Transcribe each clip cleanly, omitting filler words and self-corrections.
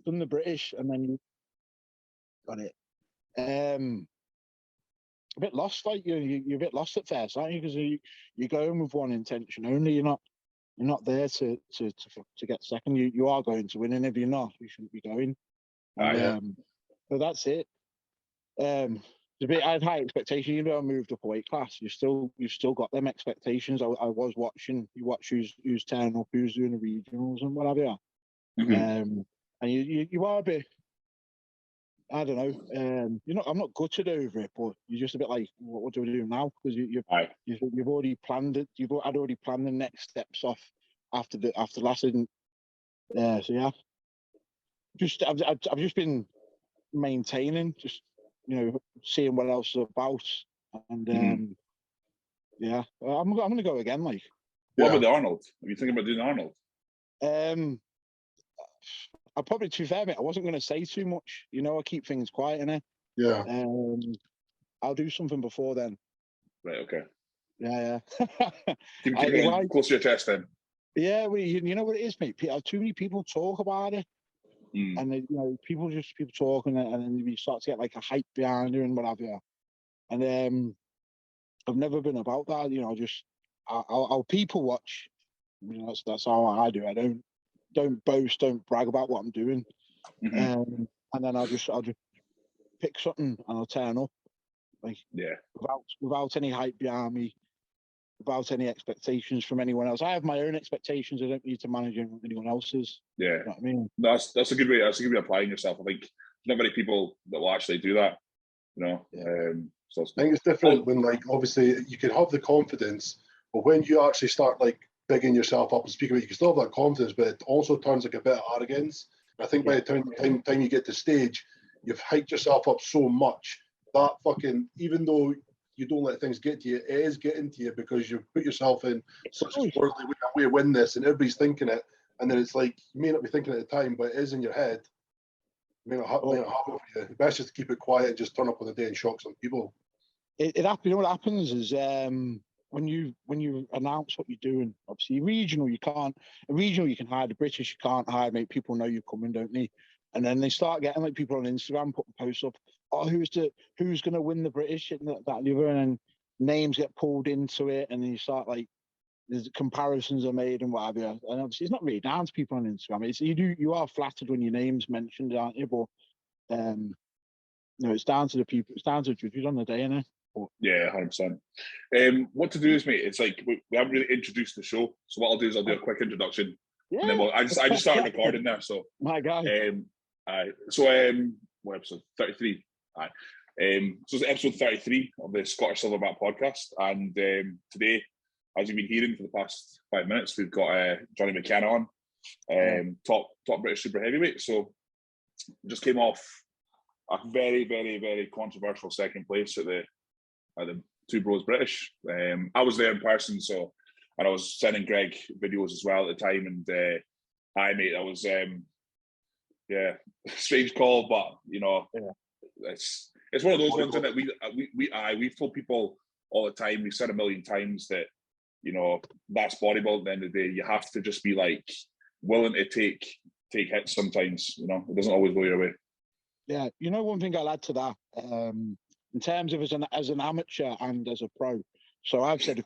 done the British, and then you got it. A bit lost, like you're a bit lost at first, aren't you? Because you're going with one intention only. You're not there to get second. You are going to win, and if you're not, you shouldn't be going. And, so that's it. I had high expectations. You know, I moved up a weight class. You've still got them expectations. I was watching. You watch who's turning up, who's doing the regionals and what have you. And you are a bit. I don't know. I'm not gutted over it, but you're just a bit like, what do we do now? Because you've already planned it. I'd already planned the next steps off after last season. So yeah, I've just been maintaining, just seeing what else is about, and yeah, I'm gonna go again. Like, what about the Arnold? Are you thinking about doing Arnold? I'll probably, to be fair, mate, I wasn't going to say too much. I keep things quiet, innit? Yeah. I'll do something before then. Right, okay. Yeah. Keep it close to your chest then. Yeah, well, you know what it is, mate? Too many people talk about it. And people talk, and then you start to get like a hype behind you and what have you. And I've never been about that. I'll people watch. That's how I do. I don't boast, don't brag about what I'm doing. And then I'll just pick something and I'll turn up, like, without any hype behind me, without any expectations from anyone else. I have my own expectations. I don't need to manage anyone else's. Yeah, you know what I mean, that's a good way. That's a good way of applying yourself. I think there's not many people that will actually do that. So I think it's different when, like, obviously you can have the confidence, but when you actually start like bigging yourself up and speaking about it, you can still have that confidence, but it also turns like a bit of arrogance. And I think by the time you get to stage, you've hyped yourself up so much that fucking, even though you don't let things get to you, it is getting to you because you've put yourself in such a squirrely way to win this, and everybody's thinking it, and then it's like, you may not be thinking at the time, but it is in your head. It may not happen for you. The best is to keep it quiet and just turn up on the day and shock some people. It happens. You know what happens is when you announce what you're doing, obviously regional you can hide. The British you can't hide, make people know you're coming, don't they? And then they start getting like people on Instagram putting posts up, who's going to win the British and that and the other, and then names get pulled into it, and then you start like, there's comparisons are made and whatever. And obviously it's not really down to people on Instagram. You are flattered when your name's mentioned, aren't you? But it's down to the people. It's down to the judges on the day, innit? Yeah, 100%. What to do is, mate, it's like we haven't really introduced the show. So what I'll do is I'll do a quick introduction. Yeah. And then I just started recording there. So my God. What episode? 33. So it's episode 33 of the Scottish Silverback Podcast. And today, as you've been hearing for the past 5 minutes, we've got Jonny McKenna on, top British super heavyweight. So just came off a very, very, very controversial second place at the Two Bros British. I was there in person, and I was sending Greg videos as well at the time. And mate, that was strange call, but it's one of those ones that we've told people all the time. We've said a million times that that's bodybuilding. At the end of the day, you have to just be like willing to take hits sometimes. It doesn't always go your way. Yeah, one thing I'll add to that, in terms of as an amateur and as a pro. So I've said to a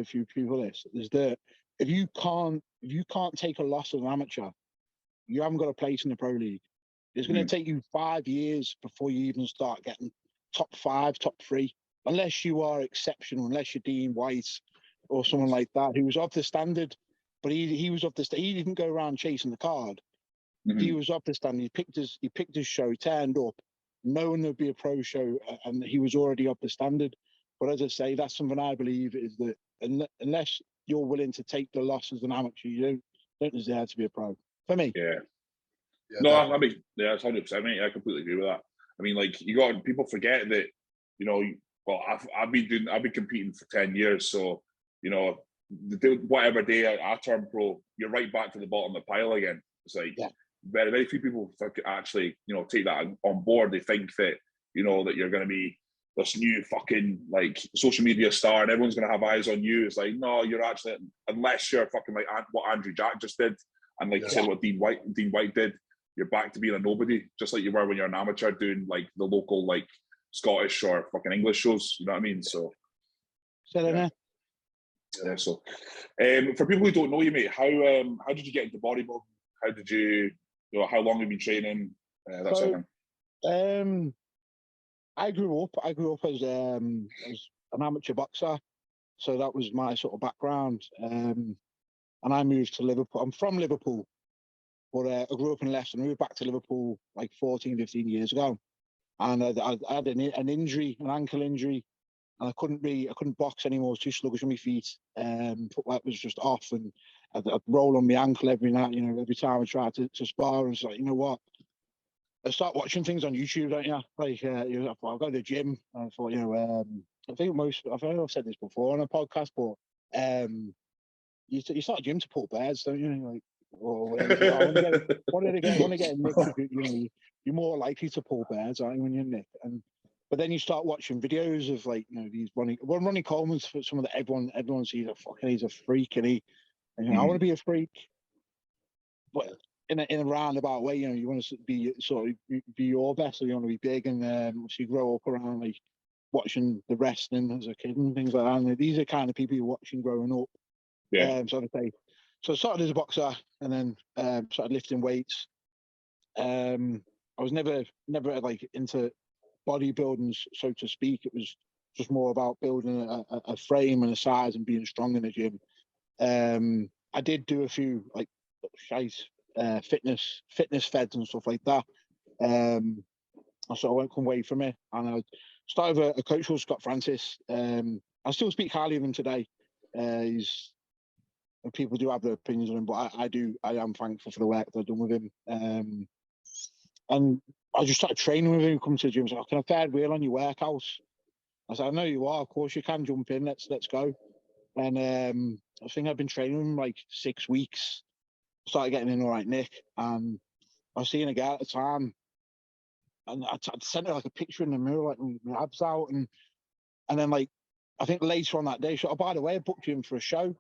few people this is that if you can't take a loss as an amateur, you haven't got a place in the pro league. It's going to take you 5 years before you even start getting top 5, top 3, unless you are exceptional, unless you're Dean White or someone like that who was of the standard. But he was of the he didn't go around chasing the card. He was up the stand. He picked his show, turned up, knowing there'd be a pro show, and he was already up the standard. But as I say, that's something I believe is that unless you're willing to take the loss as an amateur, you don't deserve to be a pro. For me, it's 100%, mate. I completely agree with that. I mean, like, people forget that, I've been competing for 10 years, so whatever day I turn pro, you're right back to the bottom of the pile again. It's like very, very few people actually, take that on board. They think that, that you're going to be this new fucking like social media star and everyone's going to have eyes on you. It's like, no, you're actually, unless you're fucking like what Andrew Jack just did, and like you said, what Dean White did. you're back to being a nobody, just like you were when you're an amateur doing like the local like Scottish or fucking English shows. You know what I mean? So. Yeah, so for people who don't know you, mate, how did you get into bodybuilding? How did you how long have you been training? That sort of thing. I grew up as an amateur boxer, so that was my sort of background. And I moved to Liverpool. I'm from Liverpool, but I grew up in Leicester. I moved back to Liverpool like 14, 15 years ago, and I had an injury, an ankle injury. And I couldn't box anymore. I was too sluggish on my feet. Footwork was just off, and I'd roll on my ankle every night. Every time I tried to spar, and it's like, you know what? I start watching things on YouTube, don't you? Like, I'll go to the gym. And I thought, I think I've said this before on a podcast, but you start a gym to pull bears, don't you? Like, or whatever. I want to get a nick. You're more likely to pull bears, aren't you, when you're nick? But then you start watching videos of like these Ronnie Coleman's for some of the everyone sees he's a freak, and I want to be a freak, but in a roundabout way. You want to be be your best, so you want to be big, and so you grow up around like watching the wrestling as a kid and things like that. And these are kind of people you're watching growing up. Yeah. So I started as a boxer, and then started lifting weights. I was never like into bodybuilding, so to speak. It was just more about building a frame and a size and being strong in the gym. I did do a few like fitness feds and stuff like that. So I won't come away from it, and I started with a coach called Scott Francis. I still speak highly of him today. People do have their opinions on him, but I am thankful for the work that I've done with him. And I just started training with him. Come to the gym, so can I third wheel on your workouts? I said, I know you are. Of course you can. Jump in. Let's go. And I think I've been training with him like 6 weeks. Started getting in all right, Nick. And I was seeing a girl at the time, and I'd sent her like a picture in the mirror, like my abs out, and then like I think later on that day, she said, "Oh, by the way, I booked you in for a show."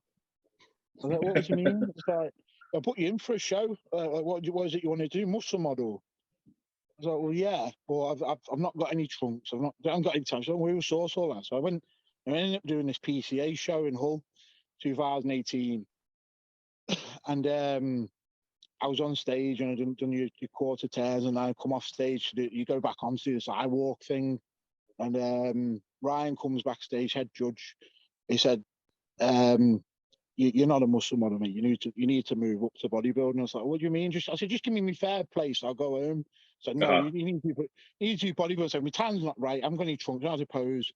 I was like, "What do you mean?" It's like, "I booked you in for a show. Like, what is it you want to do? Muscle model?" I was like, "Well, yeah, but I've not got any trunks. I haven't got any time. So we were source all that." So I ended up doing this PCA show in Hull, 2018, and I was on stage and I'd done your quarter tears, and I come off stage. You go back on to do this eye walk thing, and Ryan comes backstage, head judge. He said, "You're not a muscle model, mate. You need to move up to bodybuilding." I was like, "What do you mean?" I said, "Just give me my fair place. I'll go home." So no, you need to do bodybuilding. So my tan's not right. I'm going to need trunks. I have to pose.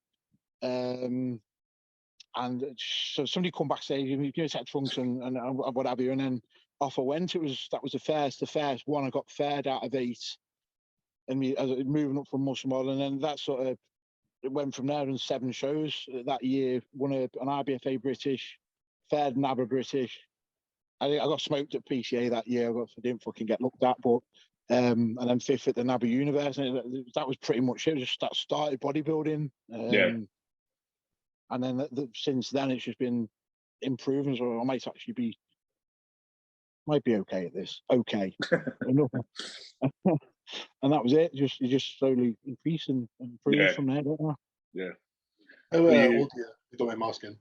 And so somebody come backstage, set trunks and what have you, and then off I went. That was the first one. I got third out of 8, and moving up from muscle model, and then that sort of it went from there. And 7 shows that year. Won an IBFA British, third NABA British. I got smoked at PCA that year. I didn't fucking get looked at, but and then 5th at the NABA Universe. And that was pretty much it. Just that started bodybuilding. And then since then, it's just been improving. So I might actually might be okay at this. Okay. And that was it. You just slowly increase and improve from there, don't you? Yeah. How old are you? You don't mind asking.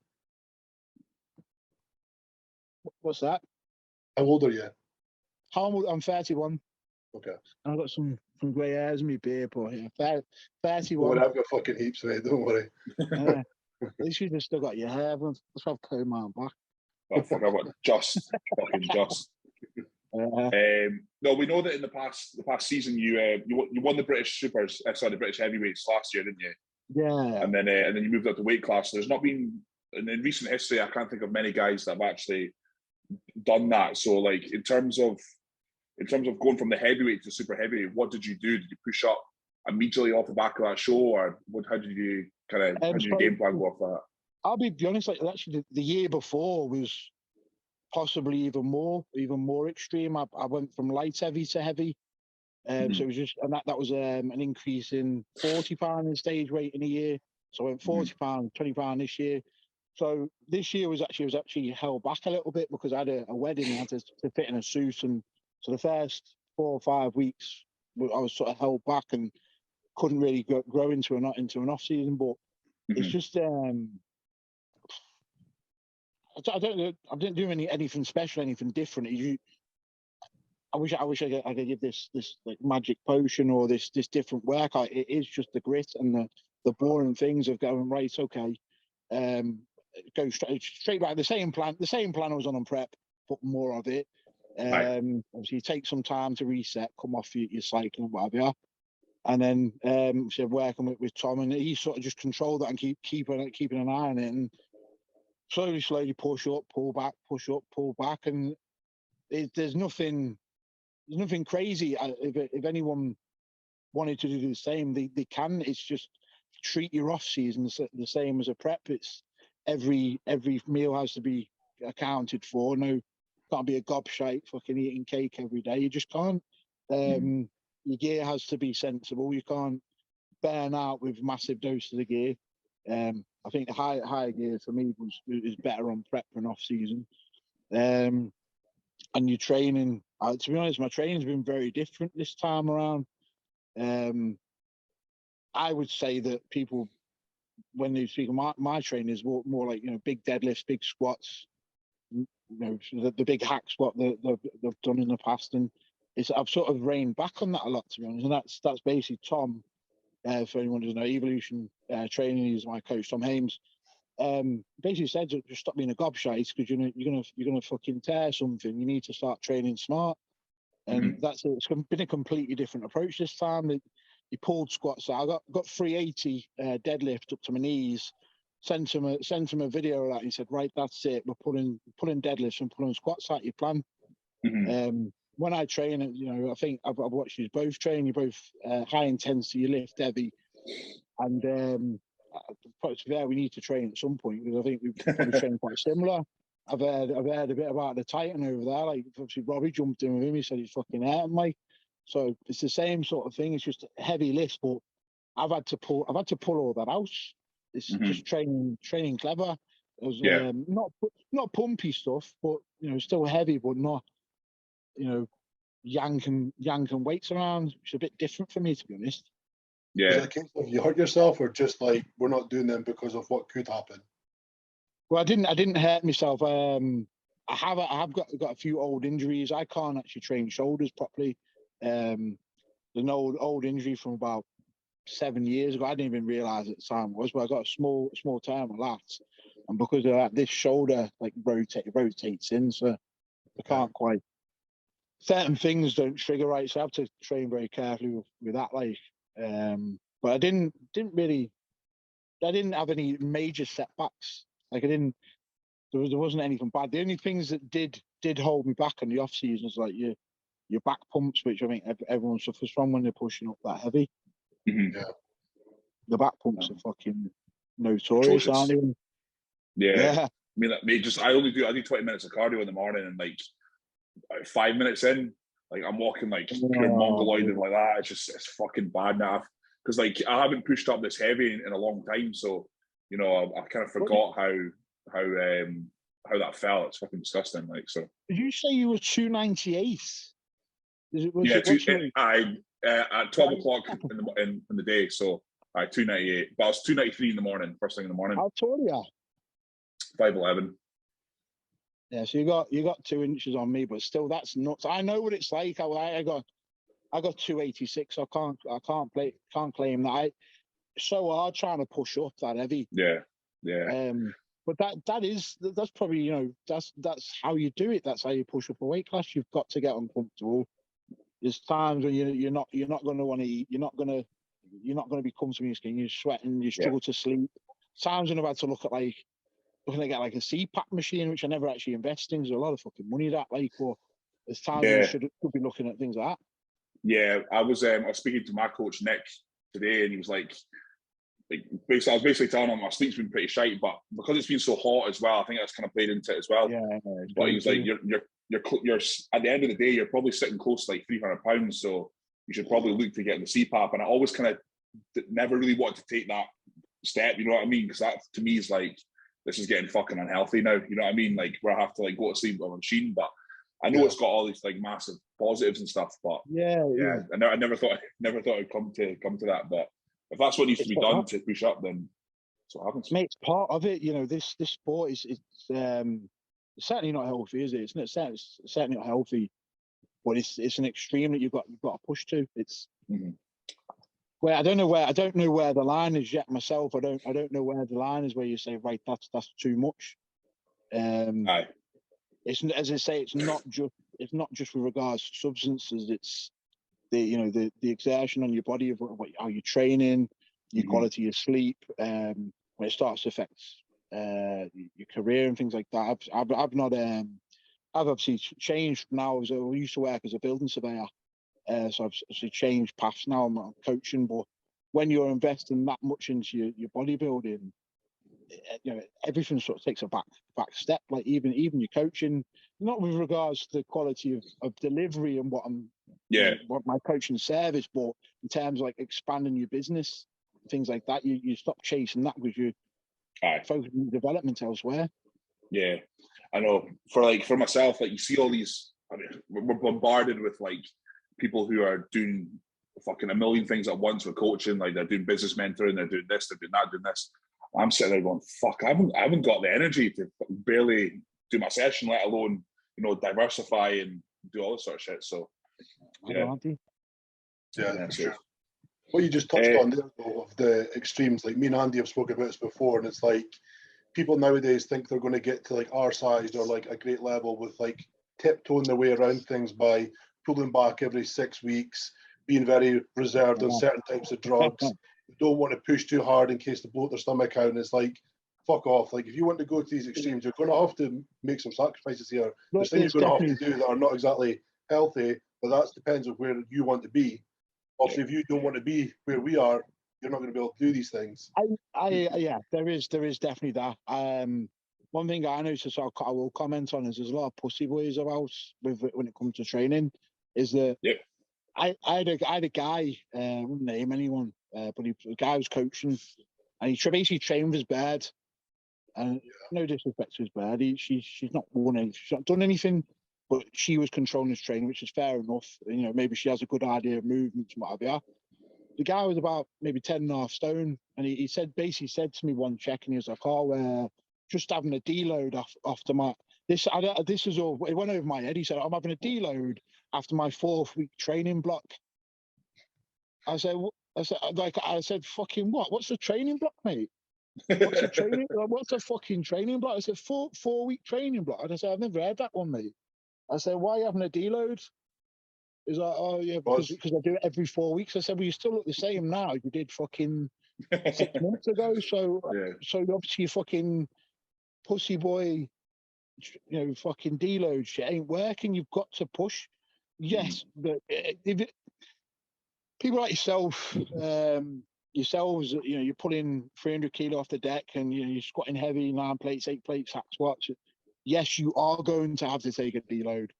What's that? How old are you? I'm 31. Okay. I've got some grey hairs in my beard, but yeah, 31. Well, I've got fucking heaps, mate. Don't worry. At least you just still got your hair. Let's have comb on back. Oh, fuck, I want just. No, we know that in the past season you won the British Supers, the British Heavyweights last year, didn't you? Yeah. And then you moved up to weight class. There's not been in recent history. I can't think of many guys that have actually done that. So, like in terms of going from the heavyweight to super heavyweight, what did you do? Did you push up immediately off the back of that show, or how did you how did your game plan go off that? I'll be honest. Like actually, the year before was possibly even more extreme. I went from light heavy to heavy. So it was just, and that was an increase in 40 pound in stage weight in a year. So I went 40 pound, 20 pound this year. So this year was actually held back a little bit because I had a wedding. I had to fit in a suit, and so the first 4 or 5 weeks, I was sort of held back and couldn't really grow into an off season. But it's just I didn't do anything special, anything different. I wish I could give this like magic potion or this different workout. It is just the grit and the boring things of going, right, okay, go straight back. The same plan I was on prep, but more of it. Obviously, take some time to reset, come off your cycle and whatever. And then so working with Tom, and he sort of just controlled that and keeping an eye on it, and slowly push up, pull back, push up, pull back, and there's nothing crazy. If anyone wanted to do the same, they can. It's just treat your off season the same as a prep. It's every meal has to be accounted for. No, can't be a gobshite fucking eating cake every day. You just can't. Your gear has to be sensible. You can't burn out with massive doses of gear. I think the higher gear for me is better on prep than off season. And your training, to be honest, my training's been very different this time around. I would say that people, when they speak of my training, is more like, big deadlifts, big squats, the big hack squat that they've done in the past. And I've sort of reined back on that a lot, to be honest. And that's basically Tom. For anyone who doesn't know, Evolution Training, he's my coach, Tom Hames. Basically said, just stop being a gobshite, because you're gonna fucking tear something. You need to start training smart, and that's it. It's been a completely different approach this time. He pulled squats out. I got 380 deadlift up to my knees. Sent him a video of that. He said, right, that's it. We're pulling deadlifts and pulling squats out your plan. When I train, I think I've watched you both train. You're both high intensity, you lift heavy, and to be fair, we need to train at some point, because I think we probably train quite similar. I've heard a bit about the Titan over there. Like, obviously Robbie jumped in with him. He said he's fucking hurting me. So it's the same sort of thing. It's just heavy lifts, but I've had to pull all that out. It's just training clever. It was not pumpy stuff, but still heavy, but not yanking weights around. It's a bit different for me, to be honest. Yeah. Is it a case of you hurt yourself, or just like we're not doing them because of what could happen? Well, I didn't hurt myself. I have got a few old injuries. I can't actually train shoulders properly. There's an old injury from about 7 years ago. I didn't even realise at the time it was, but I got a small tear on my lats, and because of that, this shoulder like rotates in, so I can't quite. Certain things don't trigger right, so I have to train very carefully with that. Like, but I didn't have any major setbacks. Like, there wasn't anything bad. The only things that did hold me back in the off season is like your back pumps, which I think everyone suffers from when they're pushing up that heavy. Yeah. The back pumps are fucking notorious, aren't they? Yeah. I mean, I do 20 minutes of cardio in the morning, and like 5 minutes in, like I'm walking like pure mongoloid and like that. It's fucking bad now, because like I haven't pushed up this heavy in a long time, so I kind of forgot how that felt. It's fucking disgusting. Like, so. Did you say you were 298? At 12 o'clock in the day, so 298. But I was 293 in the morning, first thing in the morning. How tall are you? 5'11". Yeah, so you got 2 inches on me, but still, that's nuts. I know what it's like. I got 286. I can't claim that. It's so hard trying to push up that heavy. Yeah. But that's probably that's how you do it. That's how you push up a weight class. You've got to get uncomfortable. There's times when you're not going to want to eat. You're not going to be comfortable in your skin. You're sweating. You struggle to sleep. Times when I've had to look at looking to get like a CPAP machine, which I never actually invest in. There's a lot of fucking money that, like, or there's times when you should be looking at things like that. Yeah, I was speaking to my coach Nick today, and he was like basically, I was basically telling him my sleep's been pretty shite, but because it's been so hot as well, I think that's kind of played into it as well. Yeah, but he was like, you're at the end of the day, you're probably sitting close to like 300 pounds, so you should probably look to get the CPAP. And I always kind of never really wanted to take that step, you know what I mean? Because that to me is like, this is getting fucking unhealthy now, you know what I mean? Like, where I have to like go to sleep with a machine. But I know it's got all these like massive positives and stuff, but yeah. I never thought it'd come to that. But if that's what needs to be done to push up, then that's what happens. Mate, it's part of it. You know, this sport is certainly not healthy, is it? It's certainly not healthy, but it's an extreme that you've got to push to. It's where I don't know where the line is yet myself. I don't know where the line is where you say, right, that's too much. Aye. It's, as I say, it's not just with regards to substances. It's the exertion on your body of how you're training, your quality of sleep. When it starts to affect your career and things like that. I've obviously changed now. I used to work as a building surveyor, so I've obviously changed paths now. I'm coaching, but when you're investing that much into your bodybuilding, everything sort of takes a back step. Like even your coaching, not with regards to the quality of delivery and what my coaching service, but in terms of like expanding your business, things like that. You stop chasing that because you focus on development elsewhere. Yeah, I know. For myself, like you see all these. I mean, we're bombarded with like people who are doing fucking a million things at once with coaching. Like they're doing business mentoring, they're doing this, they're doing that, doing this. I'm sitting there going, fuck, I haven't got the energy to barely do my session, let alone, diversify and do all this sort of shit. So, yeah, for sure. What you just touched on there, though, of the extremes, like me and Andy have spoken about this before, and it's like people nowadays think they're going to get to like our size or like a great level with like tiptoeing their way around things by pulling back every 6 weeks, being very reserved on certain types of drugs. Don't want to push too hard in case they blow their stomach out, and it's like, fuck off. Like if you want to go to these extremes, you're going to have to make some sacrifices here. There's things you're going to have to do that are not exactly healthy, but that depends on where you want to be. Obviously, if you don't want to be where we are, you're not going to be able to do these things. There is definitely that. One thing I noticed, I will comment on, is there's a lot of pussy boys about when it comes to training. Is that I had a guy, I wouldn't name anyone, but the guy was coaching, and he basically trained with his bird. And no disrespect to his bird, she's not done anything, but she was controlling his training, which is fair enough. Maybe she has a good idea of movements and what have you. The guy was about maybe 10.5 stone, and he basically said to me one check, and he was like, "Oh, just having a deload after my this is all." It went over my head. He said, "I'm having a deload after my 4th week training block." I said, "Fucking what? What's the training block, mate? What's the training? What's the fucking training block?" I said, 4-week training block. And I said, "I've never heard that one, mate." I said, "Why are you having a deload?" He's like, "Oh yeah, because I do it every 4 weeks." I said, "Well, you still look the same now as you did fucking 6 months ago. So obviously you fucking pussy boy, fucking deload shit ain't working. You've got to push." Yes, but people like yourselves, you're pulling 300 kilo off the deck, and you're squatting heavy, 9 plates, 8 plates, hack squats. Yes, you are going to have to take a deload.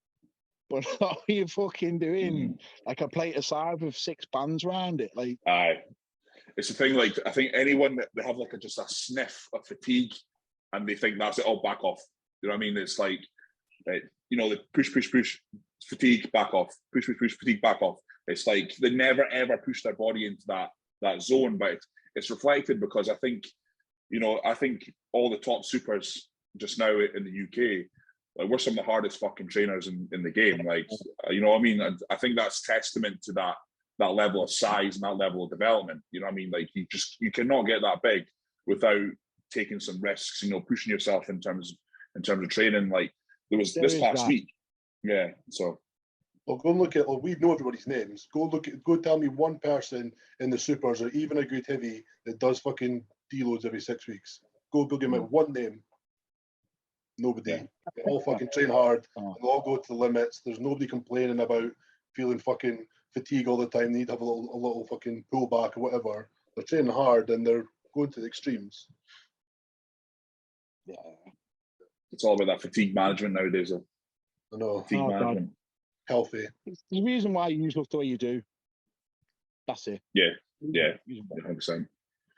But are you fucking doing like a plate aside with 6 bands around it? Like, it's the thing. Like, I think anyone that they have like just a sniff of fatigue, and they think that's it. Oh, back off. You know what I mean? It's like, the push, fatigue, back off. Push, fatigue, back off. It's like they never ever push their body into that zone. But it's reflected because I think all the top supers just now in the UK. Like, we're some of the hardest fucking trainers in the game. Like, you know what I mean? And I think that's testament to that level of size and that level of development. You know what I mean? Like, you cannot get that big without taking some risks, pushing yourself in terms of training. Like, there was this past week. Yeah. So. Well, go and look at, we know everybody's names. Go tell me one person in the supers or even a good heavy that does fucking deloads every 6 weeks. Go give me one name. Nobody. Yeah. They all fucking train hard. They all go to the limits. There's nobody complaining about feeling fucking fatigue all the time. They need to have a little fucking pullback or whatever. They're training hard and they're going to the extremes. Yeah. It's all about that fatigue management nowadays. I know. Fatigue management. Healthy. It's the reason why you look the way you do. That's it. Yeah. 100%.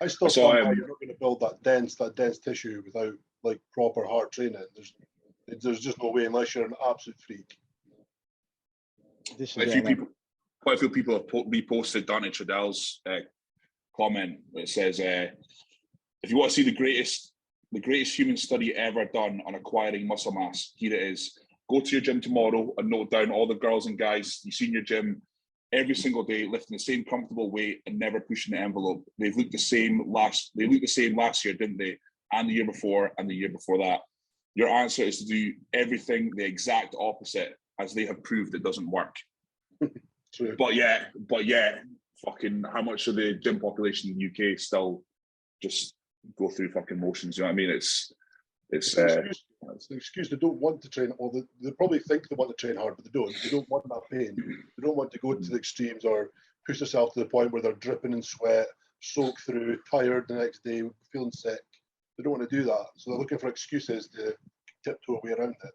I still stand by you're not going to build that dense tissue without like proper hard training. There's just no way unless you're an absolute freak. This Quite is a few people have reposted Dante Trudell's comment. It says, "If you want to see the greatest human study ever done on acquiring muscle mass, here it is. Go to your gym tomorrow and note down all the girls and guys you see in your gym every single day, lifting the same comfortable weight and never pushing the envelope. They looked the same last year, didn't they? And the year before, and the year before that. Your answer is to do everything the exact opposite, as they have proved it doesn't work." True. But yeah, fucking how much of the gym population in the UK still just go through fucking motions? You know what I mean? It's an excuse they don't want to train, or they probably think they want to train hard, but they don't. They don't want that pain. They don't want to go to the extremes or push themselves to the point where they're dripping in sweat, soaked through, tired the next day, feeling sick. They don't want to do that. So they're looking for excuses to tiptoe away around it.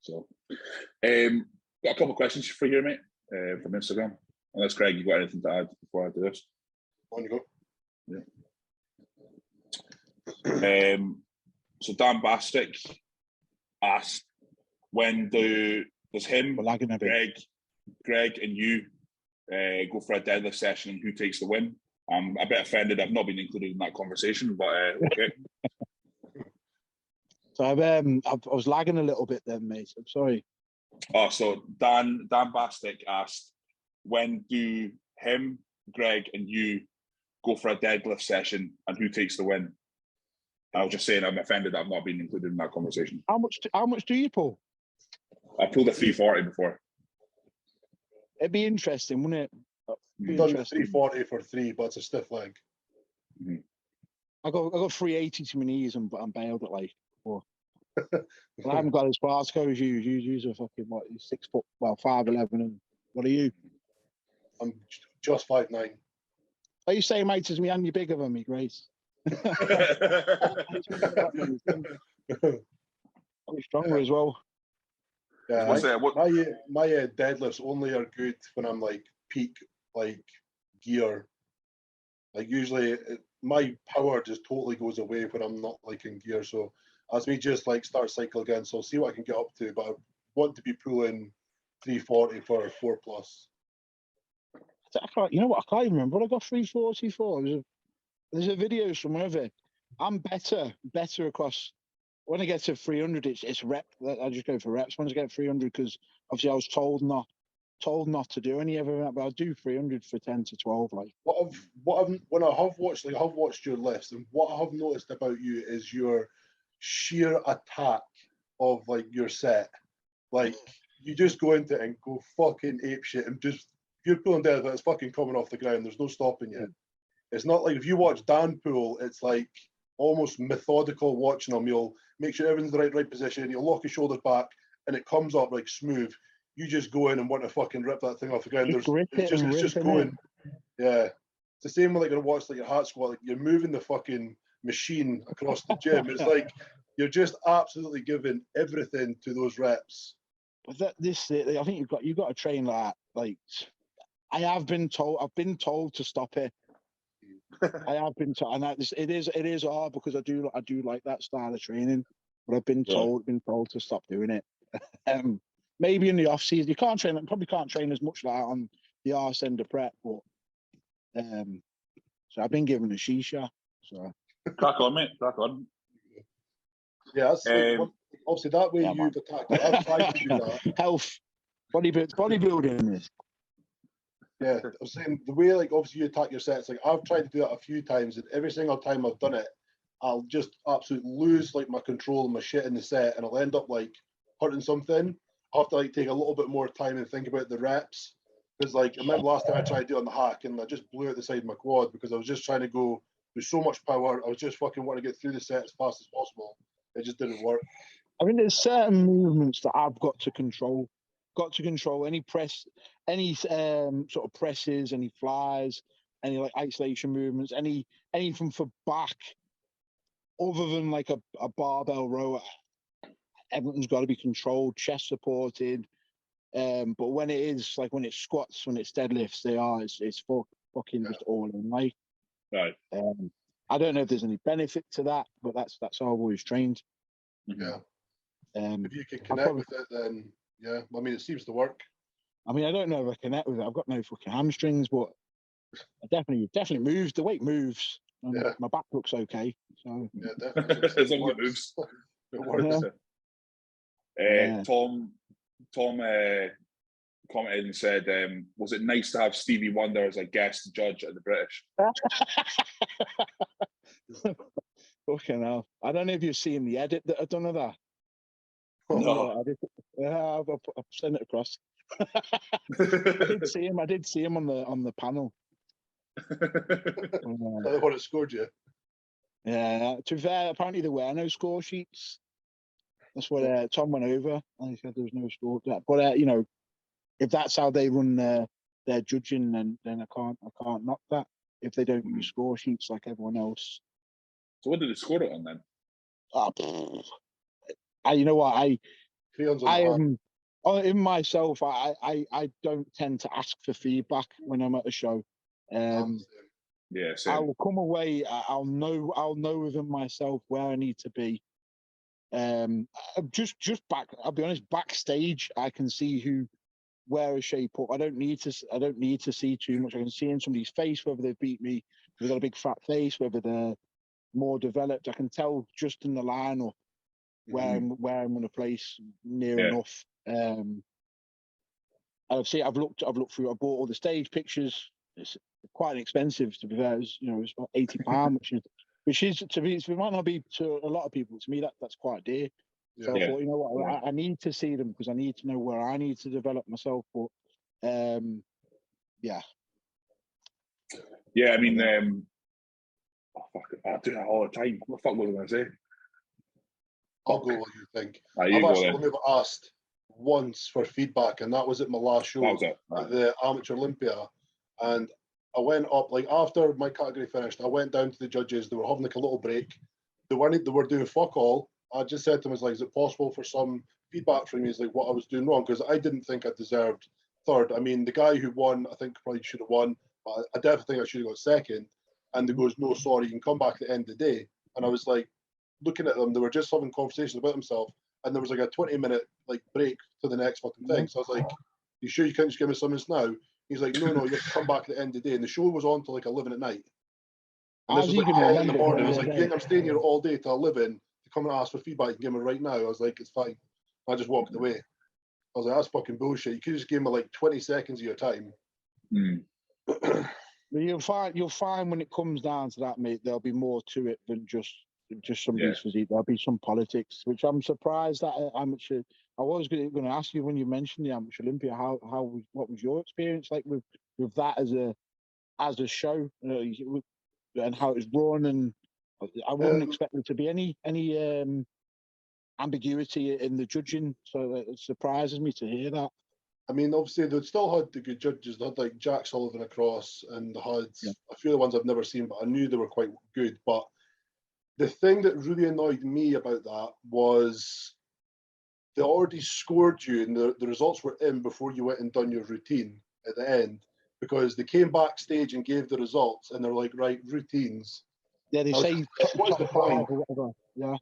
So, got a couple of questions for you, mate, from Instagram. Unless, Greg, you got anything to add before I do this? On you go. Yeah. So Dan Bastick asked, when does him, Greg, and you go for a deadlift session, and who takes the win? I'm a bit offended I've not been included in that conversation, but okay. So I was lagging a little bit then, mate. I'm sorry. Oh, so Dan Bastick asked, when do him, Greg, and you go for a deadlift session, and who takes the win? I was just saying I'm offended I've not been included in that conversation. How much do you pull? I pulled a 340 before. It'd be interesting, wouldn't it? I've done the 340 for 3, but it's a stiff leg. Mm-hmm. I got 380 to my knees, and I'm bailed at like 4. I haven't got as far as go as you. You are fucking what? 6 foot, 5'11", and what are you? I'm just 5'9". Are you saying, mate, as me and you're bigger than me, Grace? I'm stronger as well. Yeah, my deadlifts only are good when I'm like peak like gear. Like usually my power just totally goes away when I'm not like in gear. So as we just like start cycle again, so I'll see what I can get up to. But I want to be pulling 340 for 4+. You know what? I can't even remember what I got 340 for. There's a video from wherever. I'm better across. When I get to 300, it's rep. I just go for reps. When I get 300, because obviously I was told not to do any of that, but I'll do 300 for 10 to 12. Like when I have watched your list, and what I have noticed about you is your sheer attack of like your set. Like you just go into it and go fucking apeshit, and just you're pulling dead, but it's fucking coming off the ground. There's no stopping you. It's not like if you watch Dan pull, it's like almost methodical watching him. You'll make sure everything's in the right position. You'll lock your shoulders back, and it comes up like smooth. You just go in and want to fucking rip that thing off the ground. It's just going. Yeah, it's the same when like you watch like your heart squat. Like you're moving the fucking machine across the gym. It's like you're just absolutely giving everything to those reps. But I think you've got to train like that. Like I've been told to stop it. I have been told, and it is hard because I do like that style of training, but I've been told to stop doing it. Maybe in the off season you probably can't train as much like that on the arse end of prep, but so I've been given a shisha. So crack on, mate. Crack on. Yeah, that's obviously that way you've attacked it. I've tried to do that. Health, bodybuilding is. Yeah, I was saying the way like obviously you attack your sets, like I've tried to do that a few times, and every single time I've done it, I'll just absolutely lose like my control and my shit in the set, and I'll end up like hurting something. I'll have to like take a little bit more time and think about the reps, because like I remember last time I tried to do it on the hack, and I just blew out the side of my quad because I was just trying to go with so much power. I was just fucking wanting to get through the set as fast as possible. It just didn't work. I mean, there's certain movements that I've got to control. Any press, any sort of presses, any flies, any like isolation movements, anything for back, other than like a barbell row. Everything's got to be controlled, chest supported. But when it is like when it's squats, when it's deadlifts, it's fucking just all in. Like, right. I don't know if there's any benefit to that, but that's how I've always trained. Yeah. If you can connect with it, then Yeah, I mean, it seems to work. I mean, I don't know if I connect with it. I've got no fucking hamstrings, but I definitely moves. The weight moves, and my back looks okay. So yeah, definitely. As long as it moves. It works. Tom commented and said, was it nice to have Stevie Wonder as a guest judge at the British? Fucking hell. I don't know if you've seen the edit that I've done of that. No. I've sent it across. I did see him on the panel. That's what it scored you. Yeah, to be fair, apparently there were no score sheets. That's what Tom went over, and he said there was no score. But you know, if that's how they run their judging, then I can't knock that. If they don't use score sheets like everyone else. So what did they score it on then? You know what, I am in myself. I don't tend to ask for feedback when I'm at a show. Yeah, same. I will come away. I'll know within myself where I need to be. Just back. I'll be honest. Backstage, I can see where a shape up. I don't need to see too much. I can see in somebody's face whether they've beat me, whether they've got a big fat face, whether they're more developed. I can tell just in the lineup where I'm going to place near enough. I've looked through. I bought all the stage pictures. It's quite expensive, to be fair. It's about £80, which is to me, it might not be to a lot of people. To me, that's quite dear. So I thought, you know what, I need to see them because I need to know where I need to develop myself. But yeah. I mean, I do that all the time. What the fuck was I going to say? I'll go what you think. I've actually only asked once for feedback, and that was at my last show, that was it. At the Amateur Olympia. And I went up, like, after my category finished, I went down to the judges. They were having like a little break. They were doing fuck all. I just said to him, is it possible for some feedback from me? Is like what I was doing wrong, because I didn't think I deserved third. I mean, the guy who won, I think probably should have won, but I definitely think I should have got second. And he goes, no, sorry, you can come back at the end of the day. And I was like, looking at them, they were just having conversations about themselves, and there was like a 20-minute like break to the next fucking thing. So I was like, you sure you can't just give me something now? He's like, no, you have to come back at the end of the day. And the show was on till like 11 at night. And this was like 10 in the morning. I was like, you think I'm staying here all day till 11 to come and ask for feedback? You can give me right now. I was like, it's fine. I just walked away. I was like, that's fucking bullshit. You could just give me like 20 seconds of your time. You'll find when it comes down to that, mate, there'll be more to it than just somebody's physique. There'll be some politics, which I'm surprised that amateur. I was going to ask you when you mentioned the Amateur Olympia, what was your experience like with that as a show, and how it's run? And I wouldn't expect there to be any ambiguity in the judging, so it surprises me to hear that. I mean, obviously, they still had the good judges. They had like Jack Sullivan across, and they had a few of the ones I've never seen, but I knew they were quite good. But the thing that really annoyed me about that was they already scored you, and the results were in before you went and done your routine at the end, because they came backstage and gave the results, and they're like, right, routines. Yeah, they say what's the point? Or whatever. Yeah.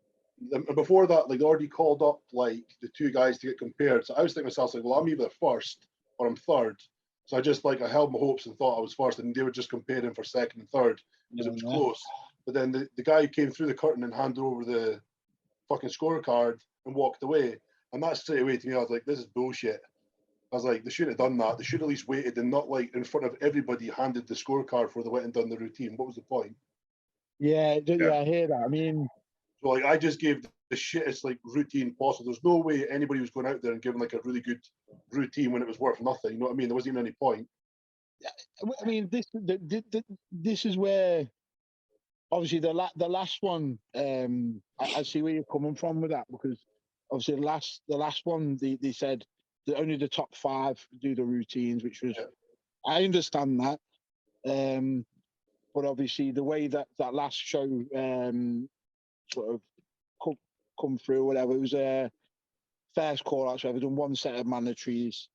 And before that, like, they already called up like the two guys to get compared. So I was thinking to myself, like, well, I'm either first or I'm third. So I held my hopes and thought I was first, and they were just comparing for second and third because it was close. But then the guy who came through the curtain and handed over the fucking scorecard and walked away. And that straight away to me, I was like, this is bullshit. I was like, they shouldn't have done that. They should have at least waited and not like in front of everybody handed the scorecard before they went and done the routine. What was the point? Yeah, I hear that. I mean, so like I just gave the shittest like routine possible. There's no way anybody was going out there and giving like a really good routine when it was worth nothing. You know what I mean? There wasn't even any point. I mean, this is where obviously the last one. I see where you're coming from with that, because obviously the last one they said that only the top 5 do the routines, which was I understand that. But obviously the way that last show sort of come through, whatever, it was a first call out. So I've done one set of mandatories,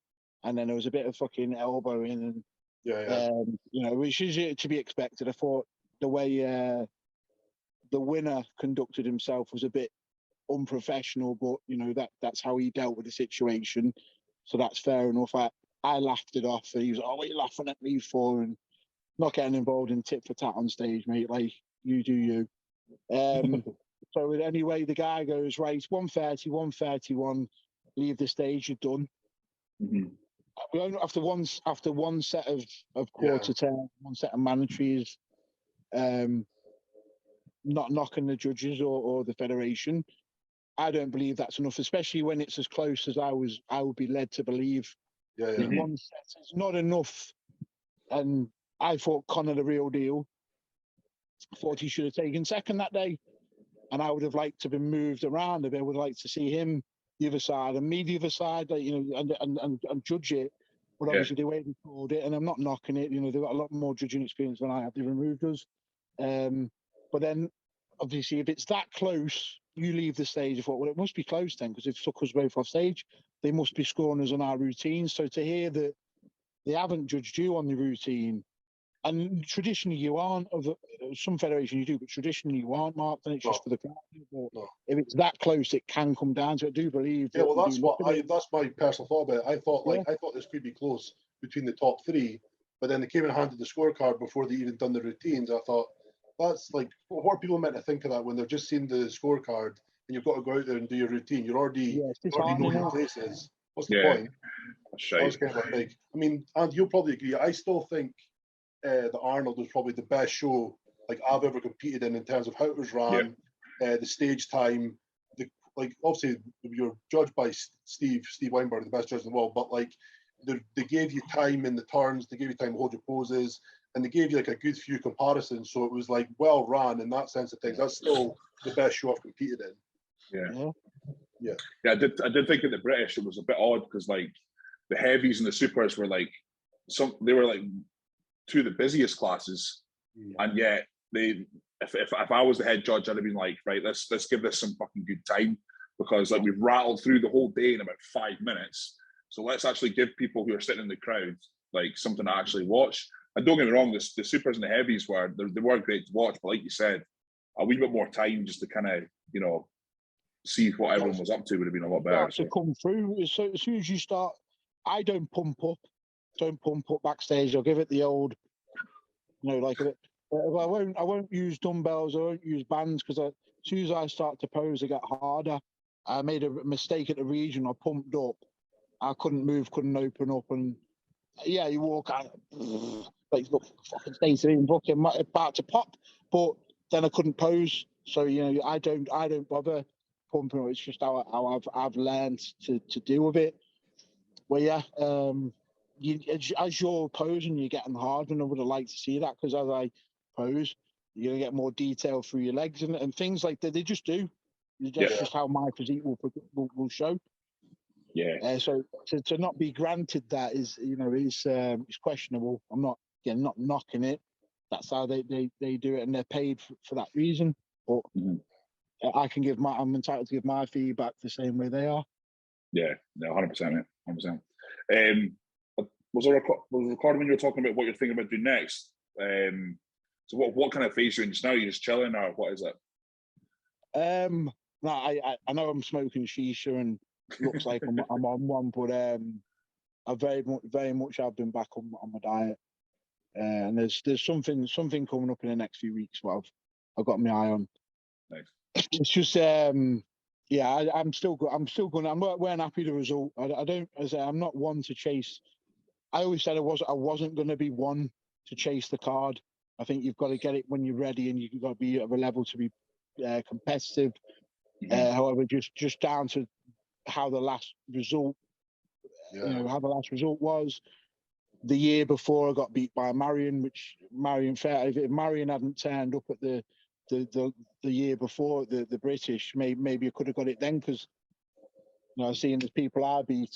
and then there was a bit of fucking elbowing, and which is to be expected. I thought the way the winner conducted himself was a bit unprofessional, but you know that's how he dealt with the situation, so that's fair enough. I laughed it off. He was, oh, what are you laughing at me for? And not getting involved in tit for tat on stage, mate. Like, you do you. So anyway, the guy goes, right, 130, 131, leave the stage, you're done. We only, after one set of quarter turn, one set of mandatories, not knocking the judges or the federation. I don't believe that's enough, especially when it's as close as I would be led to believe. One set is not enough. And I thought Conor the real deal. Thought he should have taken second that day. And I would have liked to have been moved around a bit. I would like to see him the other side and me the other side, like, you know, and judge it. But obviously the way they called it, and I'm not knocking it, you know, they've got a lot more judging experience than I have. They removed us. But then, obviously, if it's that close, you leave the stage. I thought, well, it must be close then, because if took us both off stage, they must be scoring us on our routine. So to hear that they haven't judged you on the routine, and traditionally you aren't, of some federation you do, but traditionally you aren't, Mark, then it's just for the crowd. But if it's that close, it can come down to it. I do believe. Yeah, well, that's my personal thought about it. I thought this could be close between the top three, but then they came and handed the scorecard before they even done the routines. I thought, that's like, what are people meant to think of that when they've just seen the scorecard and you've got to go out there and do your routine? You're already know your places. What's the point? That's right. That's kind of big. I mean, and you'll probably agree, I still think the Arnold was probably the best show like I've ever competed in terms of how it was run, the stage time. Like, obviously you're judged by Steve Weinberg, the best judge in the world, but like they gave you time in the turns, they gave you time to hold your poses, and they gave you like a good few comparisons. So it was like well run in that sense of things. That's still the best show I've competed in. Yeah. I did think at the British it was a bit odd because like the heavies and the supers were like they were like two of the busiest classes, and yet if I was the head judge, I'd have been like, right, let's give this some fucking good time, because like we've rattled through the whole day in about 5 minutes. So let's actually give people who are sitting in the crowd like something to actually watch. And don't get me wrong, the supers and the heavies they were great to watch, but like you said, a wee bit more time just to kind of, you know, see what everyone was up to would have been a lot better. To come through, so as soon as you start, I don't pump up backstage. I'll give it the old, you know, like I won't use dumbbells. I won't use bands, because as soon as I start to pose, I get harder. I made a mistake at the region. I pumped up. I couldn't move, couldn't open up, and you walk out like, look, fucking stays in fucking about to pop, but then I couldn't pose. So, you know, I don't bother pumping. It's just how I've learned to deal with it. Well, as you're posing, you're getting hard, and I would have liked to see that, because as I pose, you're gonna get more detail through your legs and things like that. They just do. That's just how my physique will show. So to not be granted that is questionable. I'm not knocking it. That's how they do it, and they're paid for that reason. But I'm entitled to give my feedback the same way they are. Yeah, no, 100%, mate, 100%. Was a recording when you were talking about what you're thinking about doing next? So what kind of phase you're in just now? Are you just chilling, or what is it? No, I know I'm smoking shisha and looks like I'm on one, but I very much have been back on my diet, and there's something coming up in the next few weeks. What I've got my eye on. Nice. It's just I'm still good. I'm not weren't happy with the result. I'm not one to chase. I always said I wasn't going to be one to chase the card. I think you've got to get it when you're ready, and you've got to be at a level to be competitive. However, just down to how the last result, how the last result was. The year before, I got beat by Marion, which if Marion hadn't turned up at the year before the British, maybe I could have got it then, because seeing the people I beat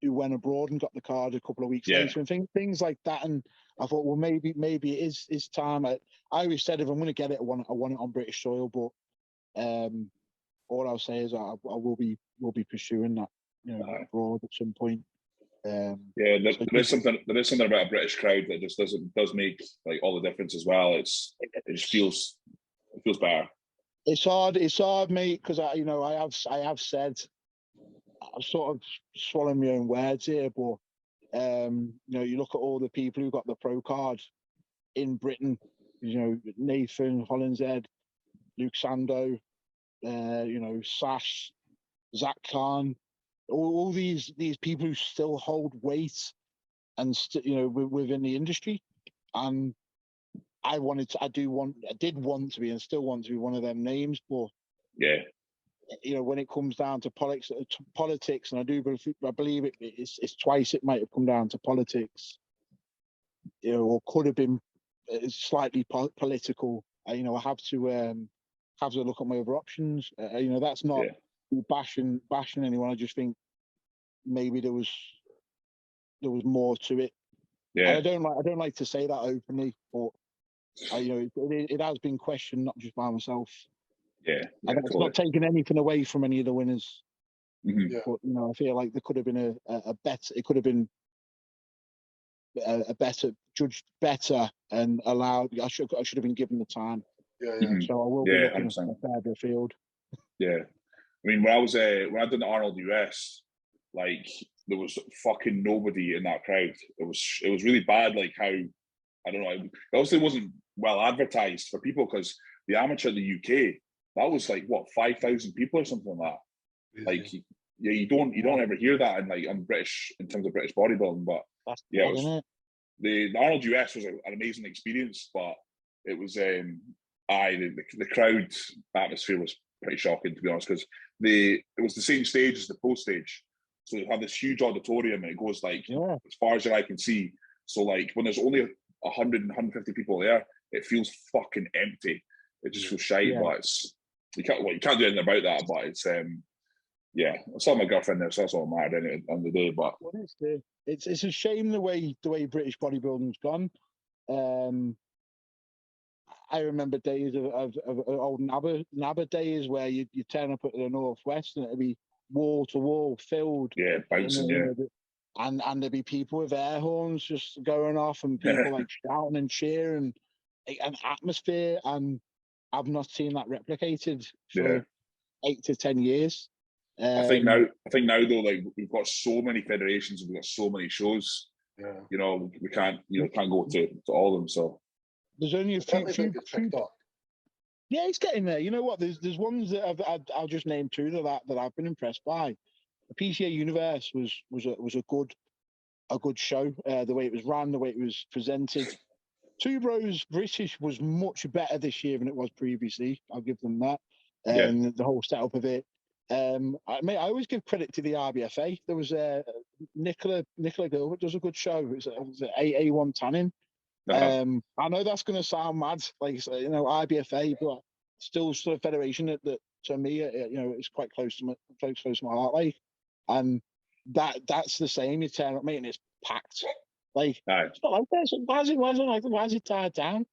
who went abroad and got the card a couple of weeks later, and things like that. And I thought, well, maybe it is time. I always said, if I'm going to get it, I want it on British soil. But all I'll say is I will be pursuing that, abroad at some point. There is something about a British crowd that just does make like all the difference as well. It just feels better. It's hard, mate, because I have said, I'm sort of swallowing my own words here, but you look at all the people who got the pro card in Britain, Nathan Hollinshead, Luke Sando, Sash, Zach Khan, all these people who still hold weight and within the industry. And I did want to be and still want to be one of them names, but yeah, when it comes down to politics, and I believe it's twice it might have come down to politics, or could have been slightly political. I have to look at my other options. That's not bashing anyone. I just think maybe there was more to it. yeah. I don't like to say that openly, but it has been questioned, not just by myself. Yeah, and it's not taking anything away from any of the winners. Mm-hmm. Yeah. But I feel like there could have been a better. It could have been a better judged better and allowed. I should have been given the time. Yeah. Mm-hmm. So I will be looking at a further field. Yeah, I mean, when I did the Arnold US, like there was fucking nobody in that crowd. It was really bad. Like how, I don't know. It obviously wasn't well advertised for people because the amateur in the UK, that was like what 5,000 people or something like that. Like yeah, you don't ever hear that in British in terms of British bodybuilding. But That's yeah, bad, the Arnold US was an amazing experience, but it was the crowd atmosphere was pretty shocking, to be honest, because it was the same stage as the post stage. So you have this huge auditorium and it goes as far as your eye can see. So like when there's only 100 and 150 people there, it feels fucking empty. It just feels shite. Yeah. But you can't do anything about that. But it's I saw my girlfriend there, so that's all that mattered at the end of the day. But it's a shame the way British bodybuilding's gone. I remember days of old NABBA days where you turn up at the Northwest and it'd be wall to wall filled. Yeah, bouncing, and there'd be people with air horns just going off and people like shouting and cheering, an atmosphere, and I've not seen that replicated for 8 to 10 years. I think now though, like we've got so many federations and we've got so many shows. Yeah. We can't go to all of them. So there's only a few. Yeah, it's getting there. You know what? There's ones that I'll just name two that I've been impressed by. The PCA Universe was a good show. The way it was ran, the way it was presented. Two Bros British was much better this year than it was previously. I'll give them that. The whole setup of it. I always give credit to the RBFA. There was Nicola Gilbert does a good show. It's A1 Tanning. I know that's going to sound mad, IBFA, but still sort of federation that to me, it's quite close to my heart, like, and that's the same. You turn up, mate, and it's packed. Like, it's not like this. Why is it tied down?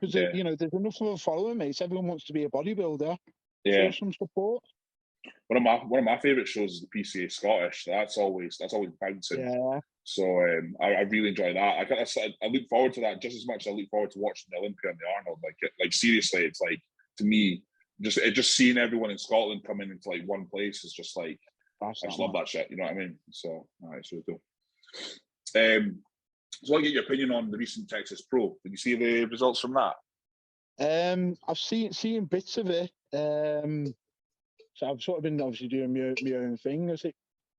Because there's enough of a following, mate. Everyone wants to be a bodybuilder. Yeah, show some support. One of my favourite shows is the PCA Scottish. That's always bouncing. Yeah. So I really enjoy that. I look forward to that just as much as I look forward to watching the Olympia and the Arnold. Like seriously, it's like, to me, just seeing everyone in Scotland coming into like one place is just like, I just love that shit. You know what I mean? So it's really cool. So I get your opinion on the recent Texas Pro. Did you see the results from that? I've seen bits of it. So I've sort of been obviously doing my own thing. I think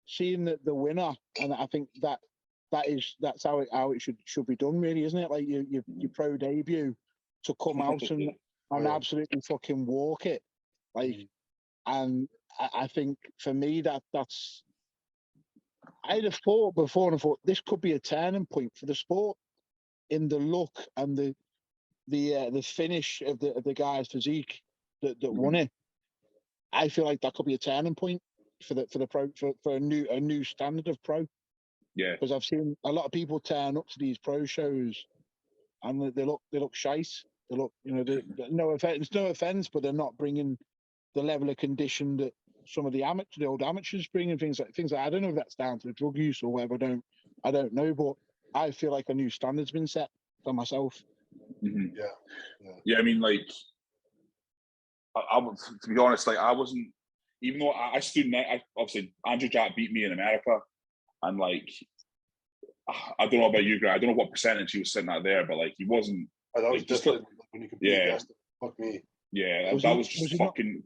seeing the winner, and I think that's how it should be done, really, isn't it? Like your pro debut to come out and absolutely fucking walk it, like, and I think for me that's. I'd have thought before, and I thought this could be a turning point for the sport in the look and the finish of the guy's physique that won it. I feel like that could be a turning point for the pro for a new standard of pro. Yeah, because I've seen a lot of people turn up to these pro shows and they look shite. They look, no offense, but they're not bringing the level of condition that some of the old amateurs bring, and things like I don't know if that's down to the drug use or whatever. I don't know, but I feel like a new standard's been set for myself. Mm-hmm. Yeah. I mean, like, to be honest, like I wasn't, even though I stood next, obviously Andrew Jack beat me in America, and like I don't know about you, Greg. I don't know what percentage he was sitting at there, but like he wasn't. That was like, just when you compete against him. Fuck me. Yeah, that was just fucking.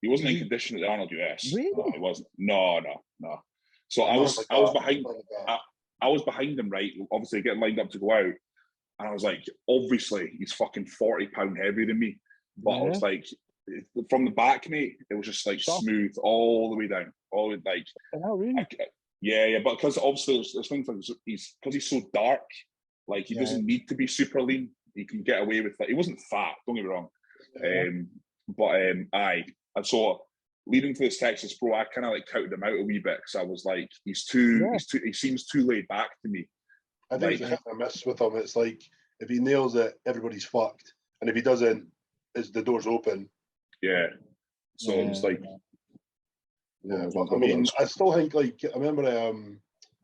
He wasn't in condition at the Arnold US. Really? No, he wasn't. No. So I was behind. I was behind him, right? Obviously, getting lined up to go out, and I was like, obviously, he's fucking 40 pound heavier than me. But I was like, from the back, mate, it was just like smooth all the way down, all the way, like. Oh, really? Yeah, but because obviously there's things like he's so dark, like he doesn't need to be super lean. He can get away with that. He wasn't fat, don't get me wrong. And so leading to this Texas Pro, I kind of like counted him out a wee bit because I was like, he seems too laid back to me. I think it's a hit or miss with him. It's like if he nails it, everybody's fucked, and if he doesn't, the door's open. Yeah. So it was like. Yeah, I mean, I still think like I remember. I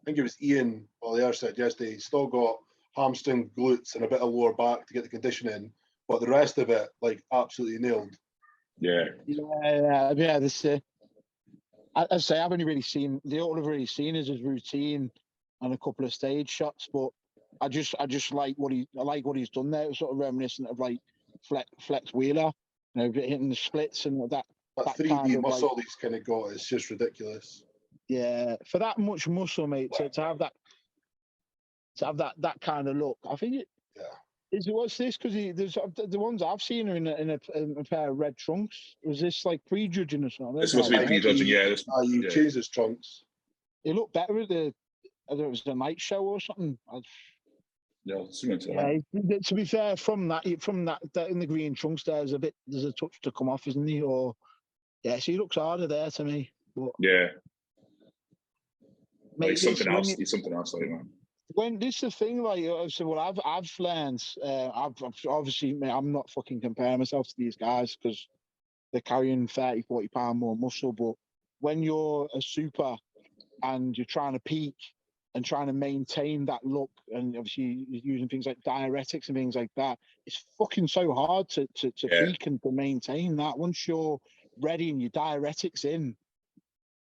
think it was Ian Oliver said yesterday. He's still got hamstring, glutes, and a bit of lower back to get the condition in, but the rest of it, like, absolutely nailed. Yeah. This. I say I've only really seen all I've really seen is his routine and a couple of stage shots, but I just like what he's done there. It was sort of reminiscent of like Flex Wheeler, hitting the splits and that. That 3D muscle he's kind of got is just ridiculous. Yeah, for that much muscle, mate, to have that kind of look, I think what's this? Because the ones I've seen are in a pair of red trunks. Was this like prejudging or something? This must be prejudging, yeah. You changed his trunks. He looked better at I don't know, it was the night show or something. To be fair, from that in the green trunks, there's a touch to come off, isn't he? Or so he looks harder there to me. But, mate, he's something else. He's something else, like, man. When this is the thing, like, so what I've learned, I've obviously, mate, I'm not fucking comparing myself to these guys because they're carrying 30, 40 pound more muscle. But when you're a super and you're trying to peak and trying to maintain that look, and obviously using things like diuretics and things like that, it's fucking so hard to peak and to maintain that. Once you're ready and your diuretics in,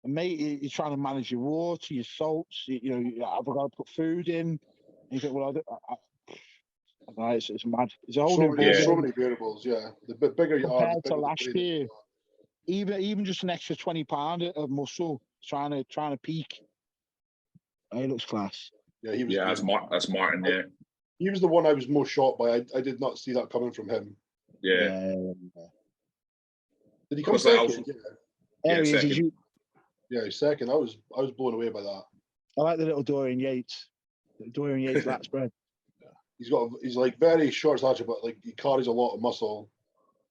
and mate, you're trying to manage your water, your salts. I've got to put food in. And you think, well, I don't know, it's mad. It's a whole so many variables. Yeah, the bigger you are, compared to last year. Even just an extra 20 pound of muscle, trying to peak. He looks class. Yeah, he was. Yeah, that's Martin. Yeah, he was the one I was most shocked by. I did not see that coming from him. Yeah. Did he come second? Second. Yeah, he's second. I was blown away by that. I like the little Dorian Yates. Lat spread. Yeah. He's like very short stature, but like he carries a lot of muscle.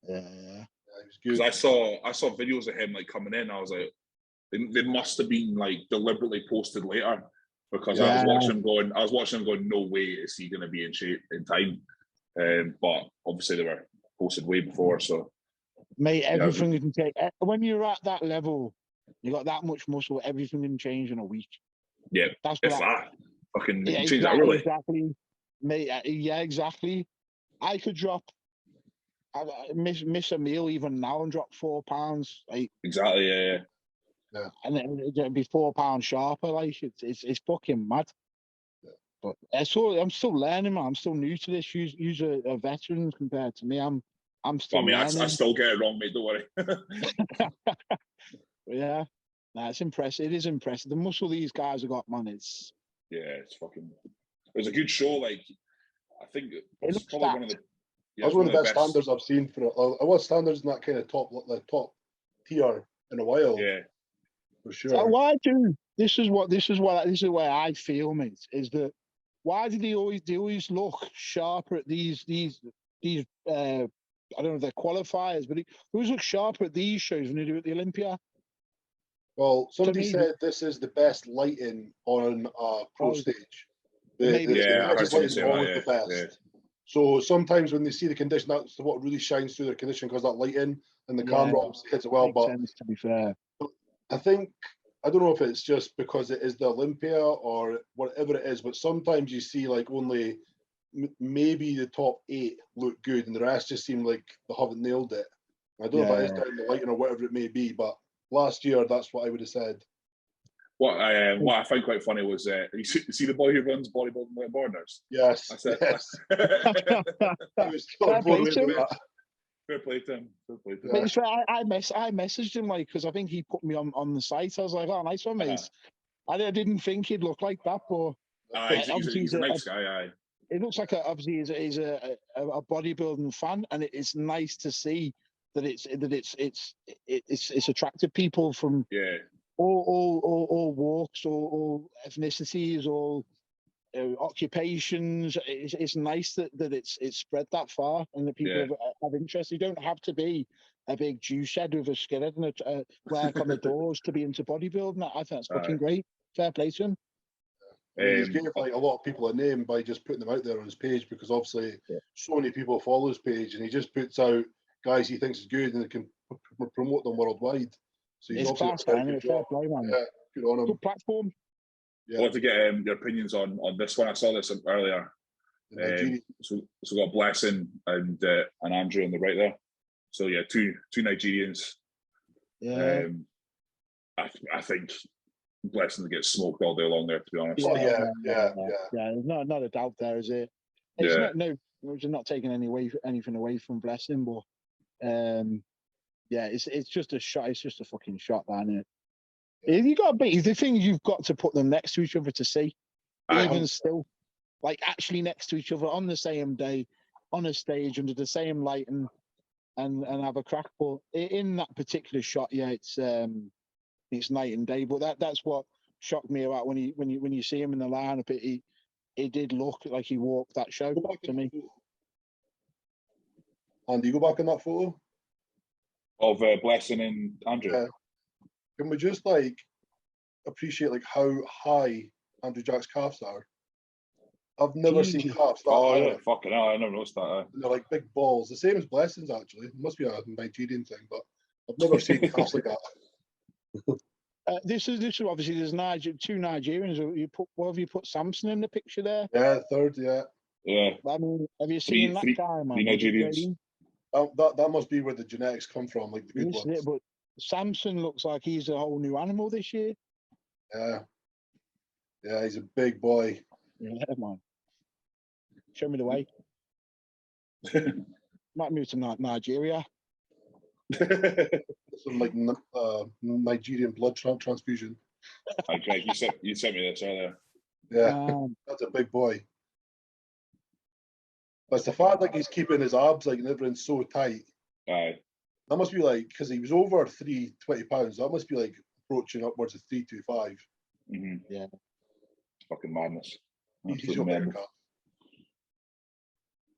Yeah. He was good. I saw videos of him like coming in. I was like, they must have been like deliberately posted later because I was watching him going, no way is he going to be in shape in time. But obviously they were posted way before. So, mate, everything you can take when you're at that level. You got that much muscle, everything can change in a week. Yeah, that's fucking change that really. Exactly, mate. Yeah, exactly. I could miss a meal even now and drop 4 pounds. Like, exactly, yeah. And it'd be 4 pounds sharper. Like it's fucking mad. Yeah. But I'm still learning, man. I'm still new to this. You're a veteran compared to me. I'm still. I still get it wrong, mate. Don't worry. Yeah, it's impressive. It is impressive. The muscle these guys have got, man. It's fucking. It was a good show. Like, I think it's probably stacked. one of the. Yeah, that's one of the best standards I've seen for it. I was standards in that kind of top tier in a while. Yeah, for sure. So this is where I feel, mate. Is that why do they always look sharper at these I don't know if they're qualifiers, but they always look sharper at these shows when they do at the Olympia. Well, somebody said this is the best lighting on a pro stage. The best. Yeah. So sometimes when they see the condition, that's what really shines through their condition because that lighting and the camera hits it well. But sense, to be fair, I don't know if it's just because it is the Olympia or whatever it is, but sometimes you see like only maybe the top 8 look good and the rest just seem like they haven't nailed it. I don't know if that is down the lighting or whatever it may be, but last year that's what I would have said. What I find quite funny was you see the boy who runs bodybuilding without borders. Yes, I said, yes. I was Fair play to him. Fair play to him. But it's fair, I messaged him like because I think he put me on the site. I was like, "Oh, nice one, mate." I didn't think he'd look like that, but he's a nice guy. It looks like obviously he's a bodybuilding fan, and it's nice to see that it's attracted people from all walks, all ethnicities, all occupations. It's nice that it's spread that far and that people have interest. You don't have to be a big juice head with a skillet and a work on the doors to be into bodybuilding. I think that's fucking great. Fair play to him. He's gave like a lot of people a name by just putting them out there on his page, because obviously so many people follow his page, and he just puts out guys he thinks is good and they can promote them worldwide. So he's class, man. Fair play, man. Yeah, good on him. Good platform. I want to get your opinions on this one. I saw this earlier. So we got Blessing and Andrew on the right there. So yeah, two Nigerians. Yeah. I think Blessing gets smoked all day long there, to be honest. Yeah. There's not a doubt there, is it? It's we're not taking anything away from Blessing, but it's just a shot. It's just a fucking shot, man. Isn't it? You got to be the thing. You've got to put them next to each other to see, even still, like actually next to each other on the same day, on a stage under the same light, and have a crack. But in that particular shot, it's night and day. But that's what shocked me about when you see him in the lineup. It did look like he walked that show to me. And do you go back in that photo of Blessing and Andrew? Yeah. Can we just like appreciate like how high Andrew Jack's calves are? I've never seen calves that high. Yeah, fucking hell, I never noticed that. They're like big balls, the same as Blessing's actually. It must be a Nigerian thing, but I've never seen calves like that. This is obviously there's two Nigerians. What have you put Samson in the picture there? Yeah, third, yeah. I mean, have you seen that guy, man? Three Nigerians. That must be where the genetics come from, like the good ones. But Samson looks like he's a whole new animal this year. Yeah, he's a big boy. Yeah, man. Show me the way. Might move to Nigeria. Some like Nigerian blood transfusion. Okay, you sent me this earlier. Yeah, that's a big boy. But it's the fact like he's keeping his abs like and everything's so tight. Aye. That must be like, because he was over 320 pounds. That must be like approaching upwards of 325. Mm-hmm. Yeah, fucking madness. He's your America.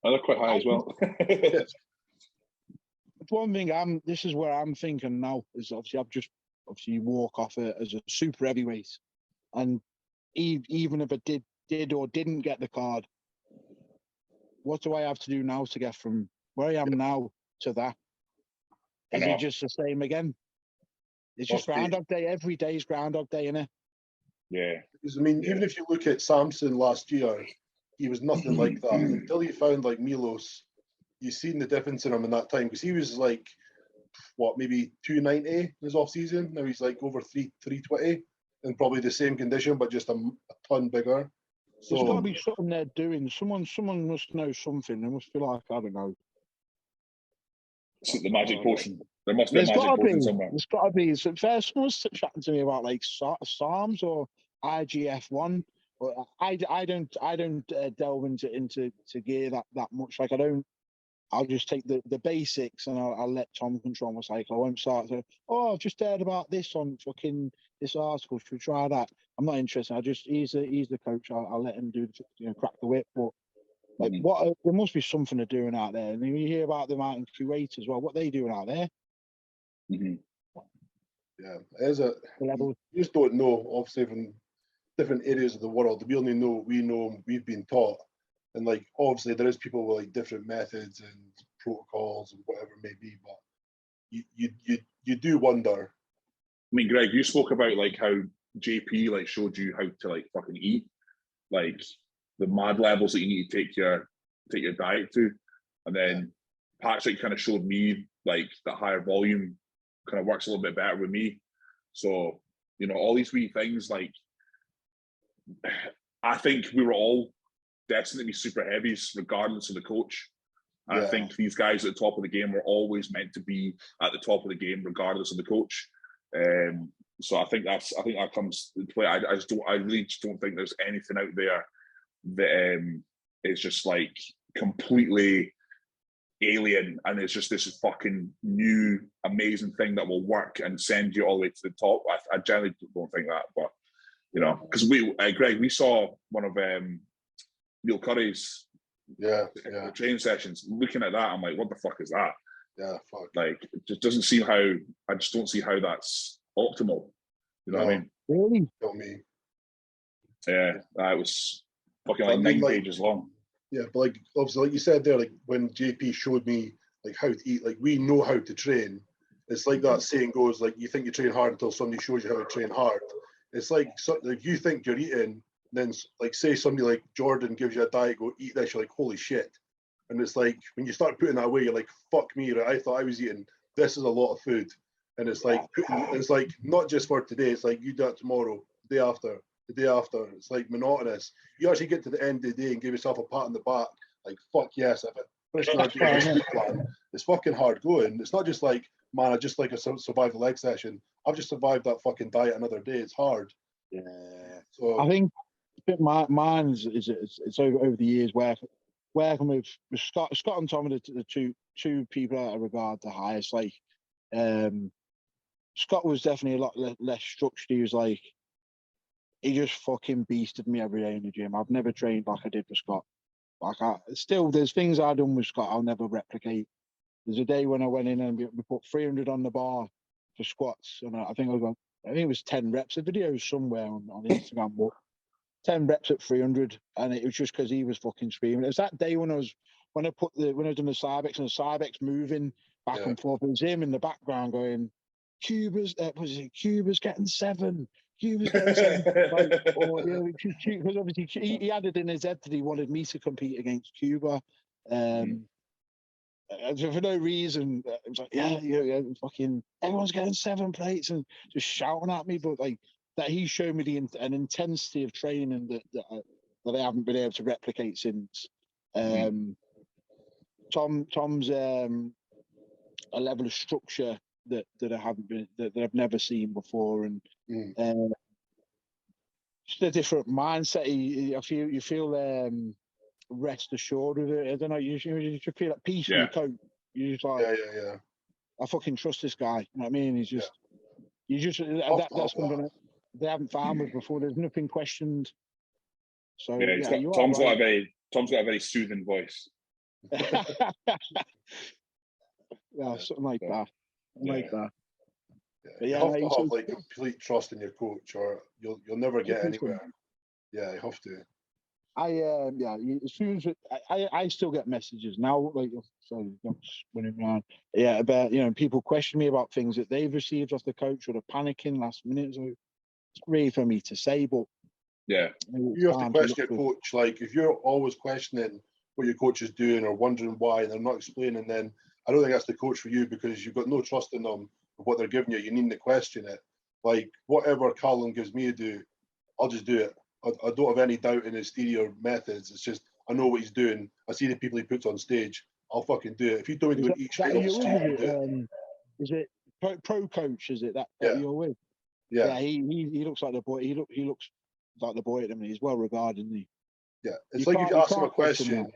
They're quite high as well. One thing this is where I'm thinking now is obviously you walk off as a super heavyweight, and even if I did or didn't get the card, what do I have to do now to get from where I am now to that? Is it just the same again? It's just Groundhog Day. Every day is Groundhog Day, innit? Yeah. Because, I mean, even if you look at Samson last year, he was nothing like that. Until you found like Milos, you've seen the difference in him in that time. Because he was like, maybe 290 in his off season. Now he's like over 320 in probably the same condition, but just a ton bigger. So there's got to be something they're doing. Someone must know something. They must be like, I don't know. It's the magic potion. There must be a magic potion somewhere. There's got to be. So first, someone's chatting to me about like Psalms or IGF-1. But I don't delve into gear that much. Like I'll just take the basics and I'll let Tom control my cycle. I won't start to, I've just heard about this on fucking this article. Should we try that? I'm not interested. he's the coach. I'll let him do crack the whip. But like there must be something they're doing out there. And you hear about them out in Kuwait as well. What they doing out there? Mm-hmm. Yeah, you just don't know. Obviously, from different areas of the world, we only know we've been taught. And like obviously there is people with like different methods and protocols and whatever it may be, but you do wonder. I mean, Greg, you spoke about like how JP like showed you how to like fucking eat, like the mad levels that you need to take your diet to, and then Patrick kind of showed me like that higher volume kind of works a little bit better with me. So, you know, all these wee things, like, I think we were all destined to be super heavies regardless of the coach. And I think these guys at the top of the game were always meant to be at the top of the game regardless of the coach. So I think that comes into play. I really just don't think there's anything out there that is just like completely alien and it's just this fucking new amazing thing that will work and send you all the way to the top. I generally don't think that, but you know, because Greg, we saw one of Neil Curry's training sessions. Looking at that, I'm like, what the fuck is that? Yeah, fuck. Like, it just doesn't seem how. I just don't see how that's optimal. You know what I mean? Really? Tell me. Yeah, it was fucking like 9 pages long. Yeah, but like obviously, like you said there, like when JP showed me like how to eat, like we know how to train. It's like that saying goes, like you think you train hard until somebody shows you how to train hard. It's like you think you're eating, then like say somebody like Jordan gives you a diet, go eat this, you're like holy shit. And it's like when you start putting that away, you're like fuck me, right? I thought I was eating this is a lot of food, and it's like it's like not just for today. It's like you do it tomorrow, the day after. It's like monotonous. You actually get to the end of the day and give yourself a pat on the back, like fuck yes, I've finished my plan. It's fucking hard going. It's not just like, man, I just like a survival leg session. I've just survived that fucking diet another day. It's hard. Yeah. So I think mine is it's over the years working with Scott and Tom are the two people that I regard the highest. Like Scott was definitely a lot less structured. He was like, he just fucking beasted me every day in the gym. I've never trained like I did with Scott. Like there's things I've done with Scott I'll never replicate. There's a day when I went in and we put 300 on the bar for squats, and I think it was 10 reps. The video is somewhere on Instagram, but 10 reps at 300, and it was just because he was fucking screaming. It was that day when I was done the Cybex and the Cybex moving back and forth. It was him in the background going, Cuba's getting 7. Cuba's getting 7. Because obviously he had it in his head that he wanted me to compete against Cuba. For no reason, it was like, fucking everyone's getting 7 plates and just shouting at me. But like that, he showed me an intensity of training that I haven't been able to replicate since. Tom's a level of structure that I haven't been that I've never seen before, and just a different mindset. You feel rest assured with it. I don't know. You should feel at peace with your coach. You just like, I fucking trust this guy. You know what I mean? He's just, that's something that they haven't found with before. There's nothing questioned. So Tom's got a very soothing voice. Something like that. Like that. But you have to have like complete trust in your coach, or you'll never get anywhere. Yeah, you have to. As soon as I still get messages now, like, sorry, not spinning around. Yeah, about people question me about things that they've received off the coach or they're panicking last minute. So it's really for me to say, but you have to question your coach. Like if you're always questioning what your coach is doing or wondering why they're not explaining, then I don't think that's the coach for you, because you've got no trust in them of what they're giving you. You need to question it. Like whatever Callum gives me to do, I'll just do it. I don't have any doubt in his theory or methods. It's just I know what he's doing. I see the people he puts on stage. I'll fucking do it. If you told me to go eat straight off the street, I'll do it. Is it pro coach? Is it that you're with? Yeah. He looks like the boy. He looks like the boy at him. He's well regarded, isn't he? Yeah, it's like if you ask him a question. If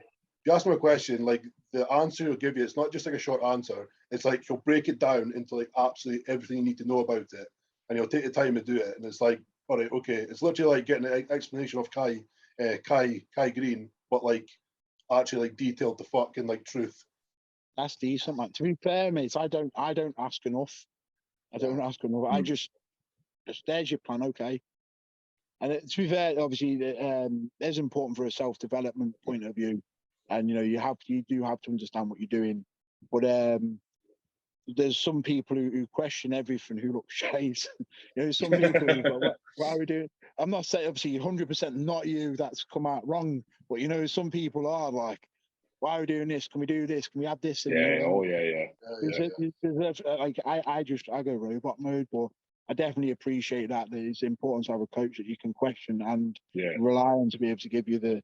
you ask him a question, like the answer he'll give you, it's not just like a short answer. It's like he'll break it down into like absolutely everything you need to know about it, and he'll take the time to do it. And it's like, all right, okay. It's literally like getting an explanation of Kai Green, but like actually like detailed to fucking like truth. That's decent, man. To be fair, mate, I don't ask enough. I just there's your plan, okay. And to be fair, obviously, it's important for a self-development point of view, and you do have to understand what you're doing. But there's some people who question everything, who look shades. Some people who go, what are we doing? I'm not saying obviously 100% not you. That's come out wrong, but some people are like, why are we doing this? Can we do this? Can we add this? And, Yeah. Oh yeah. Like I go robot mode, but I definitely appreciate that it's important to have a coach that you can question and rely on to be able to give you the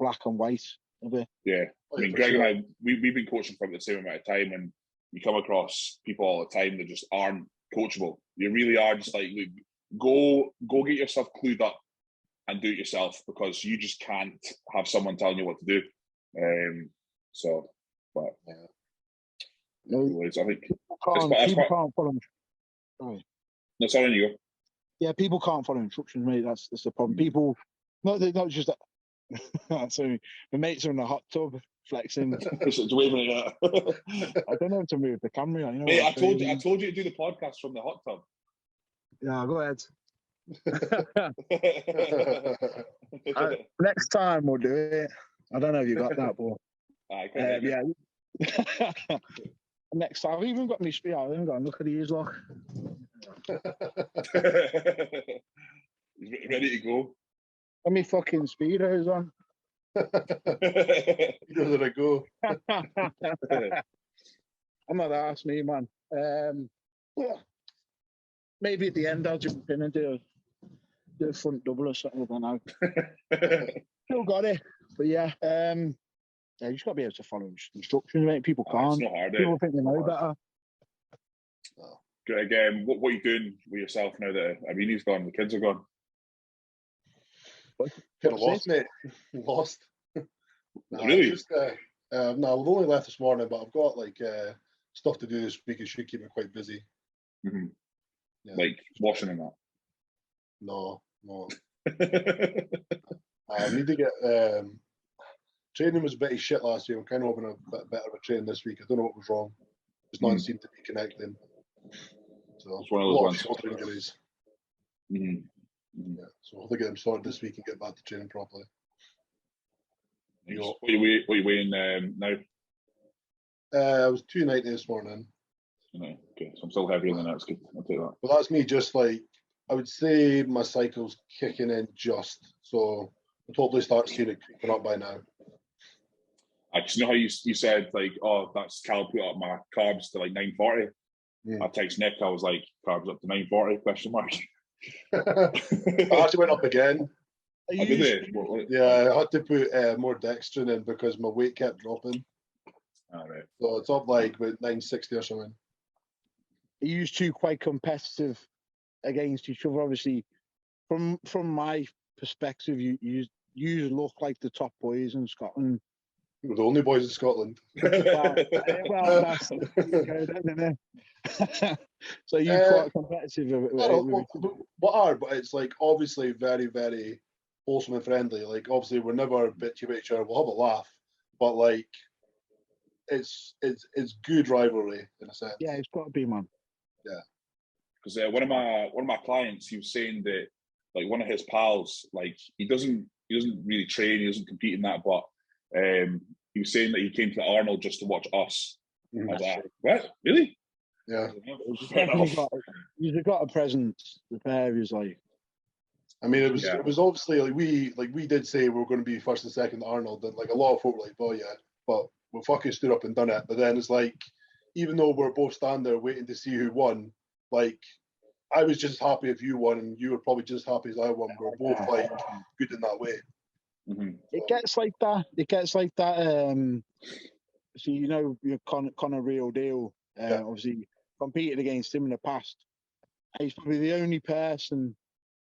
black and white of it. Yeah. I mean, Greg and I, we've been coaching for the same amount of time, and you come across people all the time that just aren't coachable. You really are just like, go get yourself clued up and do it yourself, because you just can't have someone telling you what to do. Anyways, I think people can't follow. Sorry. No, sorry, you go. Yeah, people can't follow instructions, mate. That's the problem. People, not just that. So my mates are in the hot tub flexing. It's waving it out. I don't know how to move the camera. You know, mate, I told you to do the podcast from the hot tub. Yeah, go ahead. Next time we'll do it. I don't know if you got that, but yeah. Next time, I've even got my speed. I haven't got a look at these, look. He's ready to go. Got me fucking speedos on. Speedos to go. I'm not asking me, man. Maybe at the end I'll jump in and do a front double or something. I don't know. Still got it, but yeah. You just got to be able to follow instructions, mate. People can't. It's not hard, People think they know better. Greg, what are you doing with yourself now that Irini's gone, the kids are gone? Kind of lost, mate. Lost. Really? No, we've only left this morning, but I've got like stuff to do this week. It should keep me quite busy. Mm-hmm. Yeah. Like washing and that? No. I need to get... training was a bit of shit last year. I'm kind of hoping a bit better of a training this week. I don't know what was wrong. Just not seemed to be connecting. So it's one of those ones. Shoulder injuries. Mm-hmm. Yeah, so hopefully get them sorted this week and get back to training properly. Nice. What are you weighing now? I was 290 this morning. Okay, so I'm still heavier than that. That's good. I'll take that. But that's me just like, I would say my cycle's kicking in just. So I'll totally start seeing it creeping up by now. You know how you said like, oh, that's Cal put up my carbs to like 940. I text Nick. I was like, carbs up to 940? Question mark. I actually went up again. Did Yeah, I had to put more dextrin in because my weight kept dropping. All right. So it's up like about 960 or something. You two quite competitive against each other. Obviously, from my perspective, you look like the top boys in Scotland. We're the only boys in Scotland. Well, that's so you're quite competitive. But it's like obviously very, very wholesome and friendly. Like obviously we're never bitchy about each other. We'll have a laugh, but like it's good rivalry in a sense. Yeah, it's got to be, man. Yeah, because one of my clients, he was saying that like one of his pals, like he doesn't really train, he doesn't compete in that, but he was saying that he came to the Arnold just to watch us. I was like, what? Really? Yeah. You've got a presence. The pair is like. I mean, it was obviously like we did say we were going to be first and second to Arnold, and like a lot of folk were like, oh yeah, but we fucking stood up and done it. But then it's like, even though we're both standing there waiting to see who won, like I was just happy if you won, and you were probably just happy as I won. We were both like good in that way. Mm-hmm. It gets like that. So you know, you're Conor real deal. Obviously, competed against him in the past. He's probably the only person.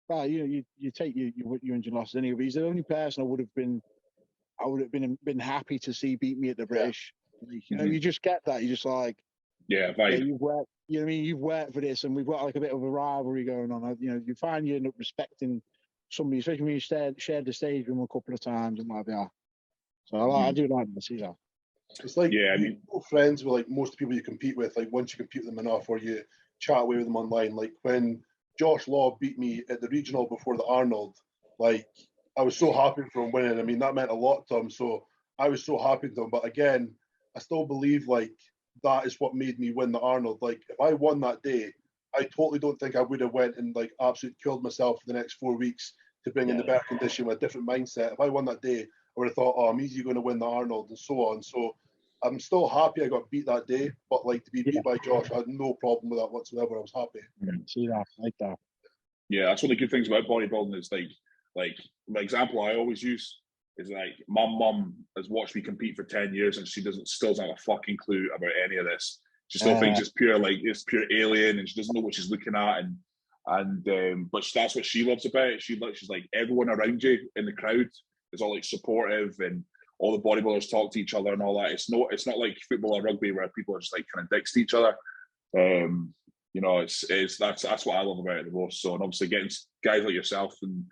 Well, you take your wins and losses anyway. But he's the only person I would have been happy to see beat me at the British. Like, you know, you just get that. You just like, you've worked. You know what I mean? You've worked for this, and we've got like a bit of a rivalry going on. You know, you find you end up respecting somebody, especially when you shared the stage with them a couple of times and like that. So I do like to see that. It's like you're friends with like most people you compete with. Like once you compete with them enough, or you chat away with them online. Like when Josh Law beat me at the regional before the Arnold, like I was so happy for him winning. I mean, that meant a lot to him. So I was so happy to him. But again, I still believe like that is what made me win the Arnold. Like if I won that day, I totally don't think I would have went and like absolutely killed myself for the next 4 weeks to bring in the better condition with a different mindset. If I won that day, would have thought, oh, I'm easily going to win the Arnold and so on. So I'm still happy I got beat that day, but like to be beat by Josh, I had no problem with that whatsoever. I was happy. See that, like that. Yeah, that's one of the good things about bodybuilding is like the example I always use is like my mum has watched me compete for 10 years and she still doesn't have a fucking clue about any of this. She still thinks it's pure alien and she doesn't know what she's looking at but that's what she loves about it. She's like everyone around you in the crowd is all like supportive and all the bodybuilders talk to each other and all that. It's not like football or rugby where people are just like kind of dicks to each other. You know, that's what I love about it the most. So, and obviously getting guys like yourself and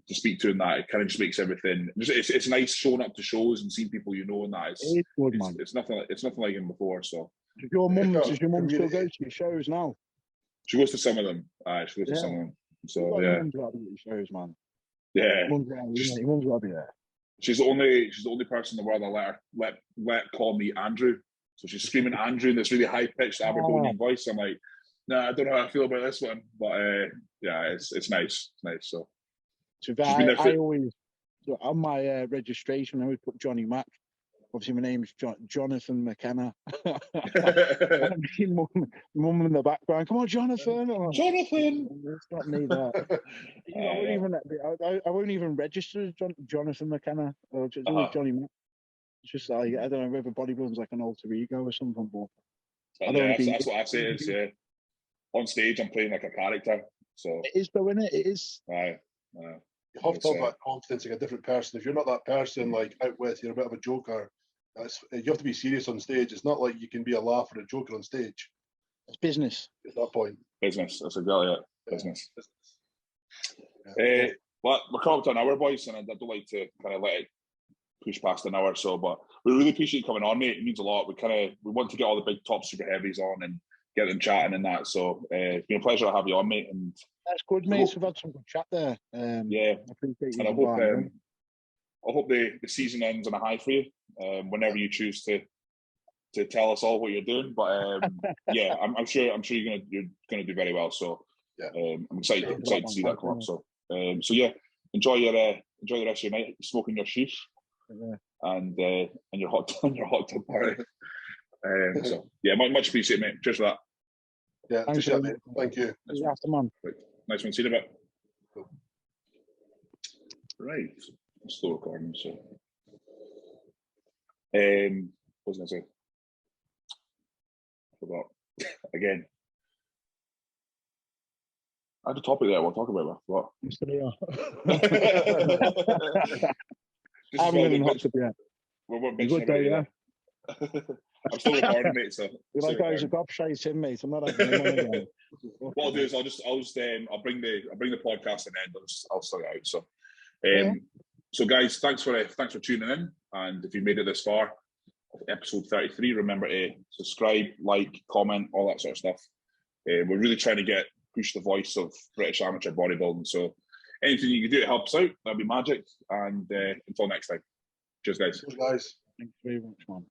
to speak to in that, it kind of just makes everything. It's nice showing up to shows and seeing people you know, and that it's nothing like him before. So, does your mum still go to your shows now? She goes to some of them. She goes to some of them. So yeah, mum's got to be at your shows, man. Yeah, mum's got to be there. She's the only person in the world I let call me Andrew. So she's screaming Andrew in this really high pitched Aberdonian voice. I'm like, nah, I don't know how I feel about this one, but yeah, it's nice. It's nice. So I always on my registration I always put Jonny Mac. Obviously, my name's Jonathan McKenna. Mum in the background. Come on, Jonathan. Jonathan. It's not me. That I won't even register as Jonathan McKenna or just Jonny Mac. It's just like I don't know whether bodybuilding's like an alter ego or something. But that's what I say. Is on stage I'm playing like a character. So it is though, isn't it? It is. You have to have that confidence like a different person. If you're not that person, like out with, you're a bit of a joker. You have to be serious on stage. It's not like you can be a laugh or a joker on stage. It's business. At that point. Business. That's exactly it. Business. Well, we're coming up to an hour, boys, and I don't like to kind of let it push past an hour or so, but we really appreciate you coming on, mate. It means a lot. We want to get all the big top super heavies on and get them chatting and that. So it's been a pleasure to have you on, mate. And that's good, mate. We've had some good chat there. Yeah, I appreciate you. And I hope the season ends on a high for you. Whenever you choose to tell us all what you're doing, but yeah, I'm sure you're gonna do very well. So yeah, I'm excited to see that come up. So yeah, enjoy the rest of your night, smoking your sheesh, and your hot tub party. So yeah, much appreciated, mate. Cheers for that. Yeah, thanks, mate. Thank you. Man. Nice one. See you in a bit. Cool. Right, slow recording. So, what was I going to say? I forgot again. I had a topic there I want to talk about. What? I haven't been in hot tub yet. Good day, yeah. I'm still recording, mate. So you're like, guys, a gobshite him, mate. I'm not having him again. What I'll do is I'll bring the podcast and then I'll start it out. So, so guys, thanks for tuning in, and if you made it this far, episode 33, remember to subscribe, like, comment, all that sort of stuff. We're really trying to push the voice of British amateur bodybuilding. So, anything you can do to help us out, that'd be magic. And until next time, cheers, guys. Cheers, guys. Thanks very much, man.